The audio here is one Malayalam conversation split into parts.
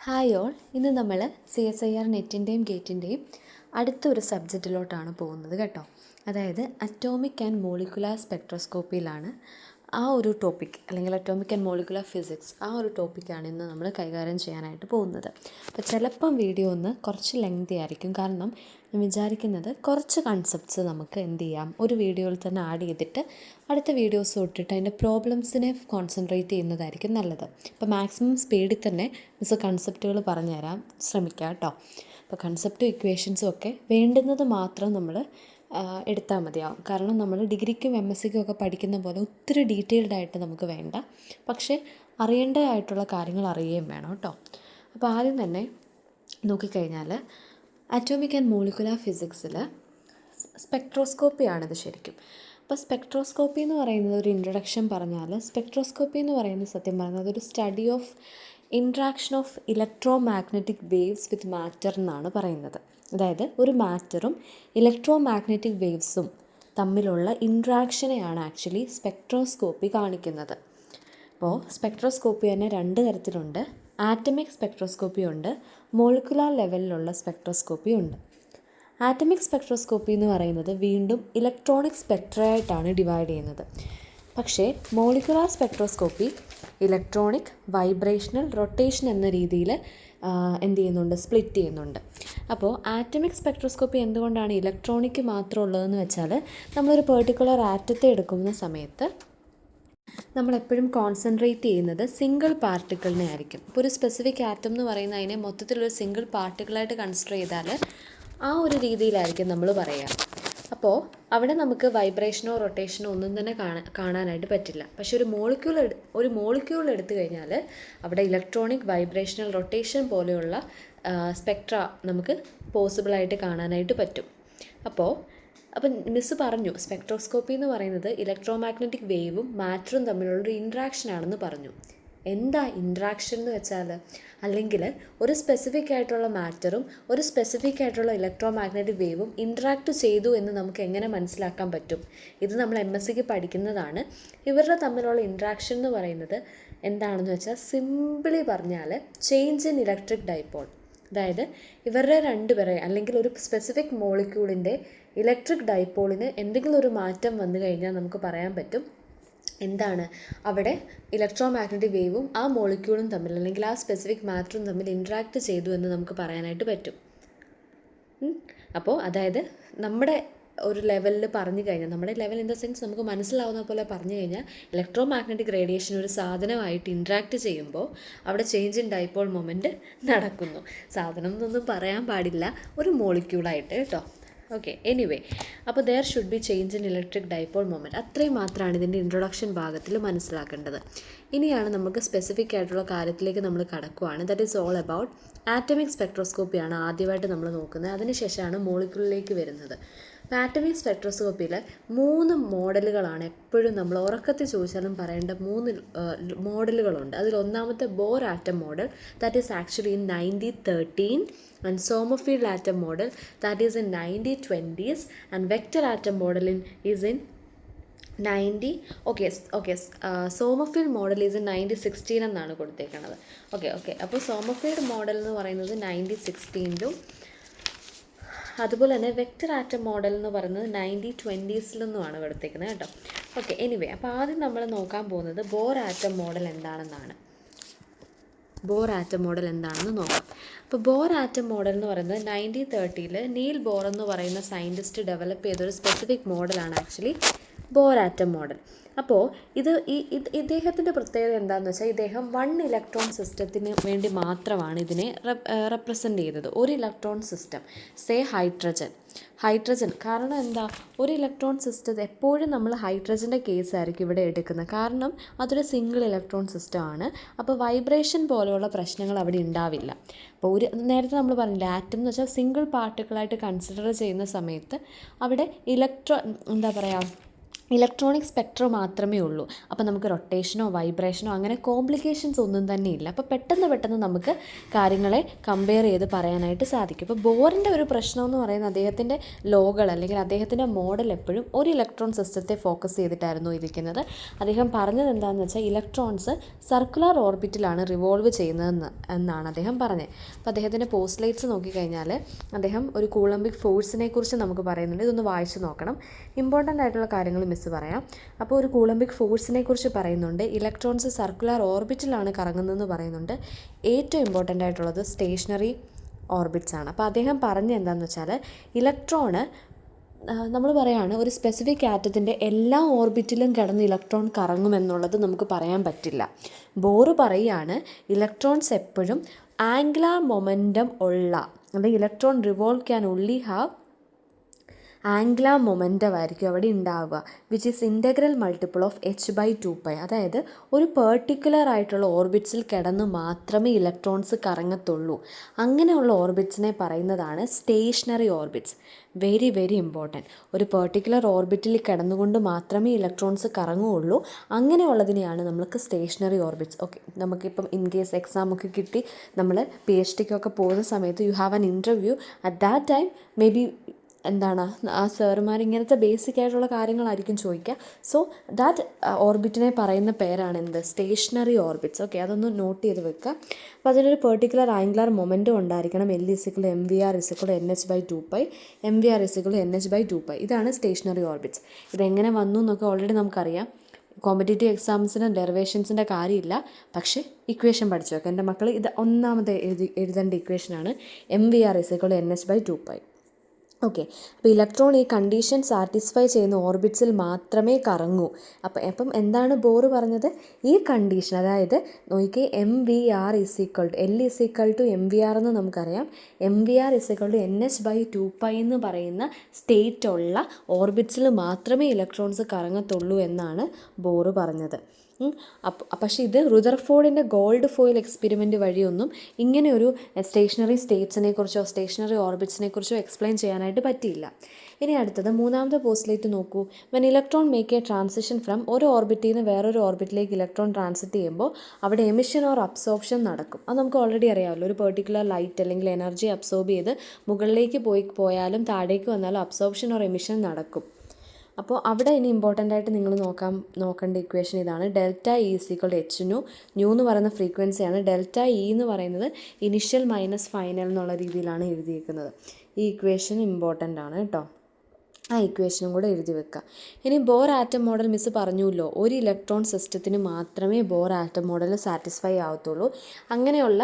ഹായ് ഓൾ, ഇന്ന് നമ്മൾ CSIR നെറ്റിൻ്റെയും ഗേറ്റിൻ്റെയും അടുത്തൊരു സബ്ജക്റ്റിലോട്ടാണ് പോകുന്നത് കേട്ടോ. അതായത് അറ്റോമിക് ആൻഡ് മോളിക്കുലാർ സ്പെക്ട്രോസ്കോപ്പിയിലാണ് ആ ഒരു ടോപ്പിക്, അല്ലെങ്കിൽ അറ്റോമിക് ആൻഡ് മോളിക്കുലാർ ഫിസിക്സ് ആ ഒരു ടോപ്പിക്കാണ് ഇന്ന് നമ്മൾ കൈകാര്യം ചെയ്യാനായിട്ട് പോകുന്നത്. അപ്പോൾ ചിലപ്പം വീഡിയോ ഒന്ന് കുറച്ച് ലെങ്തി ആയിരിക്കും, കാരണം ഞാൻ വിചാരിക്കുന്നത് കുറച്ച് കൺസെപ്റ്റ്സ് നമുക്ക് എന്ത് ചെയ്യാം, ഒരു വീഡിയോയിൽ തന്നെ ആഡ് ചെയ്തിട്ട് അടുത്ത വീഡിയോസ് തൊട്ടിട്ട് അതിൻ്റെ പ്രോബ്ലംസിനെ കോൺസെൻട്രേറ്റ് ചെയ്യുന്നതായിരിക്കും നല്ലത്. അപ്പോൾ മാക്സിമം സ്പീഡിൽ തന്നെ മിസ് കൺസെപ്റ്റുകൾ പറഞ്ഞു തരാൻ ശ്രമിക്കാം കേട്ടോ. അപ്പോൾ കൺസെപ്റ്റും ഇക്വേഷൻസും ഒക്കെ വേണ്ടുന്നത് മാത്രം നമ്മൾ എടുത്താൽ മതിയാവും. കാരണം നമ്മൾ ഡിഗ്രിക്കും MSCക്കും ഒക്കെ പഠിക്കുന്ന പോലെ ഒത്തിരി ഡീറ്റെയിൽഡായിട്ട് നമുക്ക് വേണ്ട, പക്ഷേ അറിയേണ്ടതായിട്ടുള്ള കാര്യങ്ങൾ അറിയുകയും വേണം കേട്ടോ. അപ്പോൾ ആദ്യം തന്നെ നോക്കിക്കഴിഞ്ഞാൽ അറ്റോമിക് ആൻഡ് മോളിക്കുലാർ ഫിസിക്സിൽ സ്പെക്ട്രോസ്കോപ്പിയാണിത് ശരിക്കും. അപ്പോൾ സ്പെക്ട്രോസ്കോപ്പി എന്ന് പറയുന്നത് ഒരു ഇൻട്രൊഡക്ഷൻ പറഞ്ഞാൽ, സ്പെക്ട്രോസ്കോപ്പി എന്ന് പറയുന്നത് സത്യം പറഞ്ഞാൽ അതൊരു study of interaction of electro magnetic waves with matter എന്നാണ് പറയുന്നത്. അതായത് ഒരു മാറ്ററും ഇലക്ട്രോ മാഗ്നറ്റിക് വേവ്സും തമ്മിലുള്ള ഇൻട്രാക്ഷനെയാണ് ആക്ച്വലി സ്പെക്ട്രോസ്കോപ്പി കാണിക്കുന്നത്. അപ്പോൾ സ്പെക്ട്രോസ്കോപ്പി തന്നെ രണ്ട് തരത്തിലുണ്ട്. ആറ്റമിക് സ്പെക്ട്രോസ്കോപ്പി ഉണ്ട്, മോളിക്കുലാർ ലെവലിലുള്ള സ്പെക്ട്രോസ്കോപ്പി ഉണ്ട്. ആറ്റമിക് സ്പെക്ട്രോസ്കോപ്പി എന്ന് പറയുന്നത് വീണ്ടും ഇലക്ട്രോണിക് സ്പെക്ട്രയായിട്ടാണ് ഡിവൈഡ് ചെയ്യുന്നത്. പക്ഷേ molecular spectroscopy electronic, vibrational, rotation എന്ന രീതിയിൽ എന്ത് ചെയ്യുന്നുണ്ട്, സ്പ്ലിറ്റ് ചെയ്യുന്നുണ്ട്. അപ്പോൾ ആറ്റമിക് സ്പെക്ട്രോസ്കോപ്പി എന്തുകൊണ്ടാണ് ഇലക്ട്രോണിക് മാത്രം ഉള്ളതെന്ന് വെച്ചാൽ, നമ്മളൊരു പെർട്ടിക്കുലർ ആറ്റത്തെ എടുക്കുന്ന സമയത്ത് നമ്മളെപ്പോഴും കോൺസെൻട്രേറ്റ് ചെയ്യുന്നത് സിംഗിൾ പാർട്ടിക്കിളിനെ ആയിരിക്കും. ഇപ്പോൾ ഒരു സ്പെസിഫിക് ആറ്റം എന്ന് പറയുന്ന അതിനെ മൊത്തത്തിലൊരു സിംഗിൾ പാർട്ടിക്കിളായിട്ട് കൺസിഡർ ചെയ്താൽ ആ ഒരു രീതിയിലായിരിക്കും നമ്മൾ പറയുക. അപ്പോൾ അവിടെ നമുക്ക് വൈബ്രേഷനോ റൊട്ടേഷനോ ഒന്നും തന്നെ കാണാനായിട്ട് പറ്റില്ല. പക്ഷെ ഒരു മോളിക്യൂൾ എടുത്തു കഴിഞ്ഞാൽ അവിടെ ഇലക്ട്രോണിക്, വൈബ്രേഷണൽ, റൊട്ടേഷൻ പോലെയുള്ള സ്പെക്ട്ര നമുക്ക് പോസിബിളായിട്ട് കാണാനായിട്ട് പറ്റും. അപ്പം മിസ്സ് പറഞ്ഞു, സ്പെക്ട്രോസ്കോപ്പി എന്ന് പറയുന്നത് ഇലക്ട്രോ മാഗ്നറ്റിക് വേവും മാറ്ററും തമ്മിലുള്ളൊരു ഇൻട്രാക്ഷൻ ആണെന്ന് പറഞ്ഞു. എന്താ ഇൻട്രാക്ഷൻ എന്ന് വെച്ചാൽ, അല്ലെങ്കിൽ ഒരു സ്പെസിഫിക് ആയിട്ടുള്ള മാറ്ററും ഒരു സ്പെസിഫിക് ആയിട്ടുള്ള ഇലക്ട്രോ മാഗ്നറ്റിക് വേവും ഇൻട്രാക്ട് ചെയ്തു എന്ന് നമുക്ക് എങ്ങനെ മനസ്സിലാക്കാൻ പറ്റും? ഇത് നമ്മൾ MSCക്ക് പഠിക്കുന്നതാണ്. ഇവരുടെ തമ്മിലുള്ള ഇൻട്രാക്ഷൻ എന്ന് പറയുന്നത് എന്താണെന്ന് വെച്ചാൽ, സിംപിളി പറഞ്ഞാൽ ചേഞ്ച് ഇൻ ഇലക്ട്രിക് ഡൈപോൾ. അതായത് ഇവരുടെ രണ്ടുപേരെ, അല്ലെങ്കിൽ ഒരു സ്പെസിഫിക് മോളിക്യൂളിൻ്റെ ഇലക്ട്രിക് ഡൈപോളിന് എന്തെങ്കിലും ഒരു മാറ്റം വന്നു കഴിഞ്ഞാൽ നമുക്ക് പറയാൻ പറ്റും എന്താണ്, അവിടെ ഇലക്ട്രോ മാഗ്നറ്റിക് വേവും ആ മോളിക്യൂളും തമ്മിൽ, അല്ലെങ്കിൽ ആ സ്പെസിഫിക് മാറ്ററും തമ്മിൽ ഇൻട്രാക്ട് ചെയ്തു എന്ന് നമുക്ക് പറയാനായിട്ട് പറ്റും. അപ്പോൾ അതായത് നമ്മുടെ ഒരു ലെവലിൽ പറഞ്ഞു കഴിഞ്ഞാൽ, നമ്മുടെ ലെവൽ ഇൻ ദ സെൻസ് നമുക്ക് മനസ്സിലാവുന്ന പോലെ പറഞ്ഞു കഴിഞ്ഞാൽ, ഇലക്ട്രോ മാഗ്നറ്റിക് റേഡിയേഷൻ ഒരു സാധനമായിട്ട് ഇൻട്രാക്ട് ചെയ്യുമ്പോൾ അവിടെ ചേഞ്ച് ഇൻ ഡൈപോൾ മൊമെൻറ്റ് നടക്കുന്നു. സാധനം എന്നൊന്നും പറയാൻ പാടില്ല, ഒരു മോളിക്യൂളായിട്ട് കേട്ടോ. ഓക്കെ, എനിവേ, അപ്പോൾ there should be change in electric dipole moment. അത്രയും മാത്രമാണ് ഇതിൻ്റെ ഇൻട്രൊഡക്ഷൻ ഭാഗത്തിൽ മനസ്സിലാക്കേണ്ടത്. ഇനിയാണ് നമുക്ക് സ്പെസിഫിക് ആയിട്ടുള്ള കാര്യത്തിലേക്ക് നമ്മൾ കടക്കുവാണ്. That is all about atomic സ്പെക്ട്രോസ്കോപ്പിയാണ് ആദ്യമായിട്ട് നമ്മൾ നോക്കുന്നത്. അതിനുശേഷമാണ് മോളിക്യൂളിലേക്ക് വരുന്നത്. ആറ്റമിക് സ്പെക്ട്രോസ്കോപ്പിയിൽ 3 മോഡലുകളാണ് എപ്പോഴും നമ്മൾ ഉറക്കത്തിൽ ചോദിച്ചാലും പറയേണ്ട 3 മോഡലുകളുണ്ട്. അതിൽ ഒന്നാമത്തെ bore atom model, that is actually in 1913, and Sommerfeld atom model, that is in 1920s, and vector atom model is in 90. Sommerfeld model is in 1916 എന്നാണ് കൊടുത്തേക്കുന്നത്. ഓക്കെ അപ്പോൾ സോമർഫീൽഡ് മോഡൽ എന്ന് പറയുന്നത് 1916-ലും, അതുപോലെ തന്നെ വെക്റ്റർ ആറ്റം മോഡൽ എന്ന് പറയുന്നത് 1920s-ലൊന്നുമാണ് കൊടുത്തേക്കുന്നത് കേട്ടോ. ഓക്കെ, എനിവേ, അപ്പോൾ ആദ്യം നമ്മൾ നോക്കാൻ പോകുന്നത് ബോർ ആറ്റം മോഡൽ എന്താണെന്ന് നോക്കാം. അപ്പോൾ ബോർ ആറ്റം മോഡൽ എന്ന് പറയുന്നത് 1930-ൽ നീൽ ബോർ എന്ന് പറയുന്ന സയൻറ്റിസ്റ്റ് ഡെവലപ്പ് ചെയ്തൊരു സ്പെസിഫിക് മോഡലാണ് ആക്ച്വലി ബോർ ആറ്റം മോഡൽ. അപ്പോൾ ഇദ്ദേഹത്തിൻ്റെ പ്രത്യേകത എന്താണെന്ന് വെച്ചാൽ, ഇദ്ദേഹം 1 ഇലക്ട്രോൺ സിസ്റ്റത്തിന് വേണ്ടി മാത്രമാണ് ഇതിനെ റെപ്രസെൻ്റ് ചെയ്തത്. ഒരു ഇലക്ട്രോൺ സിസ്റ്റം, സേ ഹൈഡ്രജൻ. കാരണം എന്താ, ഒരു ഇലക്ട്രോൺ സിസ്റ്റം എപ്പോഴും നമ്മൾ ഹൈഡ്രജൻ്റെ കേസായിരിക്കും ഇവിടെ എടുക്കുന്നത്. കാരണം അതൊരു സിംഗിൾ ഇലക്ട്രോൺ സിസ്റ്റമാണ്. അപ്പോൾ വൈബ്രേഷൻ പോലെയുള്ള പ്രശ്നങ്ങൾ അവിടെ ഉണ്ടാവില്ല. അപ്പോൾ നേരത്തെ നമ്മൾ പറഞ്ഞില്ല, ആറ്റം എന്ന് വെച്ചാൽ സിംഗിൾ പാർട്ടിക്കിളായിട്ട് കൺസിഡർ ചെയ്യുന്ന സമയത്ത് അവിടെ ഇലക്ട്രോണിക് സ്പെക്ട്രം മാത്രമേ ഉള്ളൂ. അപ്പോൾ നമുക്ക് റൊട്ടേഷനോ വൈബ്രേഷനോ അങ്ങനെ കോംപ്ലിക്കേഷൻസ് ഒന്നും തന്നെ ഇല്ല. അപ്പോൾ പെട്ടെന്ന് നമുക്ക് കാര്യങ്ങളെ കമ്പയർ ചെയ്ത് പറയാനായിട്ട് സാധിക്കും. ഇപ്പോൾ ബോറിൻ്റെ ഒരു പ്രശ്നം എന്ന് പറയുന്നത് അദ്ദേഹത്തിൻ്റെ ലോകൾ അല്ലെങ്കിൽ അദ്ദേഹത്തിൻ്റെ മോഡൽ എപ്പോഴും ഒരു ഇലക്ട്രോൺ സിസ്റ്റത്തെ ഫോക്കസ് ചെയ്തിട്ടായിരുന്നു ഇരിക്കുന്നത്. അദ്ദേഹം പറഞ്ഞത് എന്താണെന്ന് വെച്ചാൽ ഇലക്ട്രോൺസ് സർക്കുലർ ഓർബിറ്റിലാണ് റിവോൾവ് ചെയ്യുന്നതെന്ന് എന്നാണ് അദ്ദേഹം പറഞ്ഞത്. അപ്പോൾ അദ്ദേഹത്തിൻ്റെ പോസ്റ്റ്ലേറ്റ്സ് നോക്കിക്കഴിഞ്ഞാൽ അദ്ദേഹം ഒരു കൂളംബിക് ഫോഴ്സിനെ കുറിച്ച് നമുക്ക് പറയുന്നുണ്ട്. ഇതൊന്ന് വായിച്ച് നോക്കണം. ഇമ്പോർട്ടൻ്റ് ആയിട്ടുള്ള കാര്യങ്ങൾ മിസ് പറയാം. അപ്പോൾ ഒരു കൂളംബിക് ഫോഴ്സിനെ കുറിച്ച് പറയുന്നുണ്ട്. ഇലക്ട്രോൺസ് സർക്കുലർ ഓർബിറ്റിലാണ് കറങ്ങുന്നതെന്ന് പറയുന്നുണ്ട്. ഏറ്റവും ഇമ്പോർട്ടൻ്റ് ആയിട്ടുള്ളത് സ്റ്റേഷനറി ഓർബിറ്റ്സ് ആണ്. അപ്പോൾ അദ്ദേഹം പറഞ്ഞ എന്താണെന്ന് വെച്ചാൽ ഇലക്ട്രോണ് നമ്മൾ പറയുകയാണ് ഒരു സ്പെസിഫിക് ആറ്റത്തിൻ്റെ എല്ലാ ഓർബിറ്റിലും കിടന്ന് ഇലക്ട്രോൺ കറങ്ങുമെന്നുള്ളത് നമുക്ക് പറയാൻ പറ്റില്ല. ബോർ പറയുകയാണ് ഇലക്ട്രോൺസ് എപ്പോഴും ആംഗുലാർ മൊമെൻറ്റം ഉള്ള, അല്ലെങ്കിൽ electron revolve can only have angular momentum ആയിരിക്കും അവിടെ ഉണ്ടാവുക, which is integral multiple of h/2π. അതായത് ഒരു പെർട്ടിക്കുലർ ആയിട്ടുള്ള ഓർബിറ്റ്സിൽ കിടന്ന് മാത്രമേ ഇലക്ട്രോൺസ് കറങ്ങത്തുള്ളൂ. അങ്ങനെയുള്ള ഓർബിറ്റ്സിനെ പറയുന്നതാണ് stationary orbits. Very very important. ഒരു പെർട്ടിക്കുലർ ഓർബിറ്റിൽ കിടന്നുകൊണ്ട് മാത്രമേ ഇലക്ട്രോൺസ് കറങ്ങുകയുള്ളൂ. അങ്ങനെയുള്ളതിനെയാണ് നമ്മൾക്ക് സ്റ്റേഷനറി ഓർബിറ്റ്സ്. ഓക്കെ, നമുക്കിപ്പം ഇൻ കേസ് എക്സാമൊക്കെ കിട്ടി നമ്മൾ PhDക്കൊക്കെ പോകുന്ന സമയത്ത് you have an interview. At that time maybe എന്താണ് ആ സാറുമാർ ഇങ്ങനത്തെ ബേസിക് ആയിട്ടുള്ള കാര്യങ്ങളായിരിക്കും ചോദിക്കുക. സോ ദാറ്റ് ഓർബിറ്റിനെ പറയുന്ന പേരാണ് എന്ത്? Stationary orbits. ഓക്കെ, അതൊന്ന് നോട്ട് ചെയ്ത് വെക്കുക. അപ്പോൾ അതിനൊരു പെർട്ടിക്കുലർ ആംഗുലാർ മൊമെൻറ്റം ഉണ്ടായിരിക്കണം. L = mvr = nh/2π, mvr = nh/2π. ഇതാണ് സ്റ്റേഷനറി ഓർബിറ്റ്സ്. ഇതെങ്ങനെ വന്നു എന്നൊക്കെ ഓൾറെഡി നമുക്കറിയാം. കോമ്പറ്റേറ്റീവ് എക്സാംസിന് ഡെറിവേഷൻസിൻ്റെ കാര്യമില്ല, പക്ഷേ ഇക്വേഷൻ പഠിച്ചു വെക്കുക എൻ്റെ മക്കൾ. ഇത് ഒന്നാമത് എഴുതേണ്ട ഇക്വേഷനാണ്. mvr = nh/2π. ഓക്കെ, അപ്പോൾ ഇലക്ട്രോൺ ഈ കണ്ടീഷൻ സാറ്റിസ്ഫൈ ചെയ്യുന്ന ഓർബിറ്റ്സിൽ മാത്രമേ കറങ്ങൂ. അപ്പം എന്താണ് ബോർ പറഞ്ഞത്? ഈ കണ്ടീഷൻ, അതായത് നോക്കി mvr = L = mvr എന്ന് നമുക്കറിയാം. mvr = nh/2π എന്ന് പറയുന്ന സ്റ്റേറ്റ് ഉള്ള ഓർബിറ്റ്സിൽ മാത്രമേ ഇലക്ട്രോൺസ് കറങ്ങത്തുള്ളൂ എന്നാണ് ബോർ പറഞ്ഞത്. പക്ഷേ ഇത് റുദർഫോർഡിൻ്റെ ഗോൾഡ് ഫോയിൽ എക്സ്പെരിമെൻറ്റ് വഴിയൊന്നും ഇങ്ങനെയൊരു സ്റ്റേഷനറി സ്റ്റേറ്റ്സിനെ കുറിച്ചോ സ്റ്റേഷനറി ഓർബിറ്റ്സിനെ കുറിച്ചോ എക്സ്പ്ലെയിൻ ചെയ്യാനായിട്ട് പറ്റിയില്ല. ഇനി അടുത്തത് മൂന്നാമത്തെ പോസ്റ്റിലേക്ക് നോക്കൂ. When electron make A transition from ഒരു ഓർബിറ്റിൽ നിന്ന് വേറൊരു ഓർബിറ്റിലേക്ക് ഇലക്ട്രോൺ ട്രാൻസിറ്റ് ചെയ്യുമ്പോൾ അവിടെ എമിഷൻ ഓർ അബ്സോർപ്ഷൻ നടക്കും. അത് നമുക്ക് ഓൾറെഡി അറിയാമല്ലോ. ഒരു പെർട്ടിക്കുലർ ലൈറ്റ് അല്ലെങ്കിൽ എനർജി അബ്സോർബ് ചെയ്ത് മുകളിലേക്ക് പോയാലും താഴേക്ക് വന്നാലും അബ്സോർപ്ഷൻ ഓർ എമിഷൻ നടക്കും. അപ്പോൾ അവിടെ ഇനി ഇമ്പോർട്ടൻ്റ് ആയിട്ട് നിങ്ങൾ നോക്കേണ്ട ഇക്വേഷൻ ഇതാണ്. ΔE = hν. ന്യൂ എന്ന് പറയുന്ന ഫ്രീക്വൻസിയാണ്. ΔE എന്ന് പറയുന്നത് ഇനിഷ്യൽ മൈനസ് ഫൈനൽ എന്നുള്ള രീതിയിലാണ് എഴുതിയിരിക്കുന്നത്. ഈ ഇക്വേഷൻ ഇമ്പോർട്ടൻ്റ് ആണ് കേട്ടോ. ആ ഇക്വേഷനും കൂടെ എഴുതി വെക്കുക. ഇനി ബോർ ആറ്റം മോഡൽ മിസ് പറഞ്ഞുല്ലോ, ഒരു ഇലക്ട്രോൺ സിസ്റ്റത്തിന് മാത്രമേ ബോർ ആറ്റം മോഡൽ സാറ്റിസ്ഫൈ ആവത്തുള്ളൂ. അങ്ങനെയുള്ള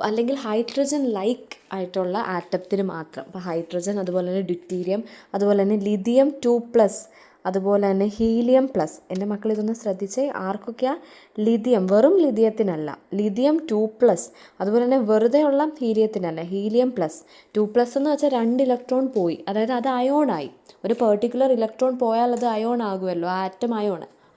അല്ലെങ്കിൽ ഹൈഡ്രജൻ ലൈക്ക് ആയിട്ടുള്ള ആറ്റത്തിന് മാത്രം. അപ്പോൾ ഹൈഡ്രജൻ, അതുപോലെ തന്നെ ഡ്യൂറ്റീരിയം, അതുപോലെ തന്നെ ലിഥിയം 2+, അതുപോലെ തന്നെ ഹീലിയം പ്ലസ്. എൻ്റെ മക്കൾ ഇതൊന്ന് ശ്രദ്ധിച്ചേ. ആർക്കൊക്കെയാണ്? ലിഥിയം, വെറും ലിഥിയത്തിനല്ല, ലിഥിയം 2+. അതുപോലെ തന്നെ വെറുതെ ഉള്ള ഹീലിയത്തിനല്ല, ഹീലിയം +2+ എന്ന് വെച്ചാൽ 2 ഇലക്ട്രോൺ പോയി, അതായത് അത് അയോണായി. ഒരു പെർട്ടിക്കുലർ ഇലക്ട്രോൺ പോയാൽ അത് അയോൺ ആകുമല്ലോ, ആറ്റം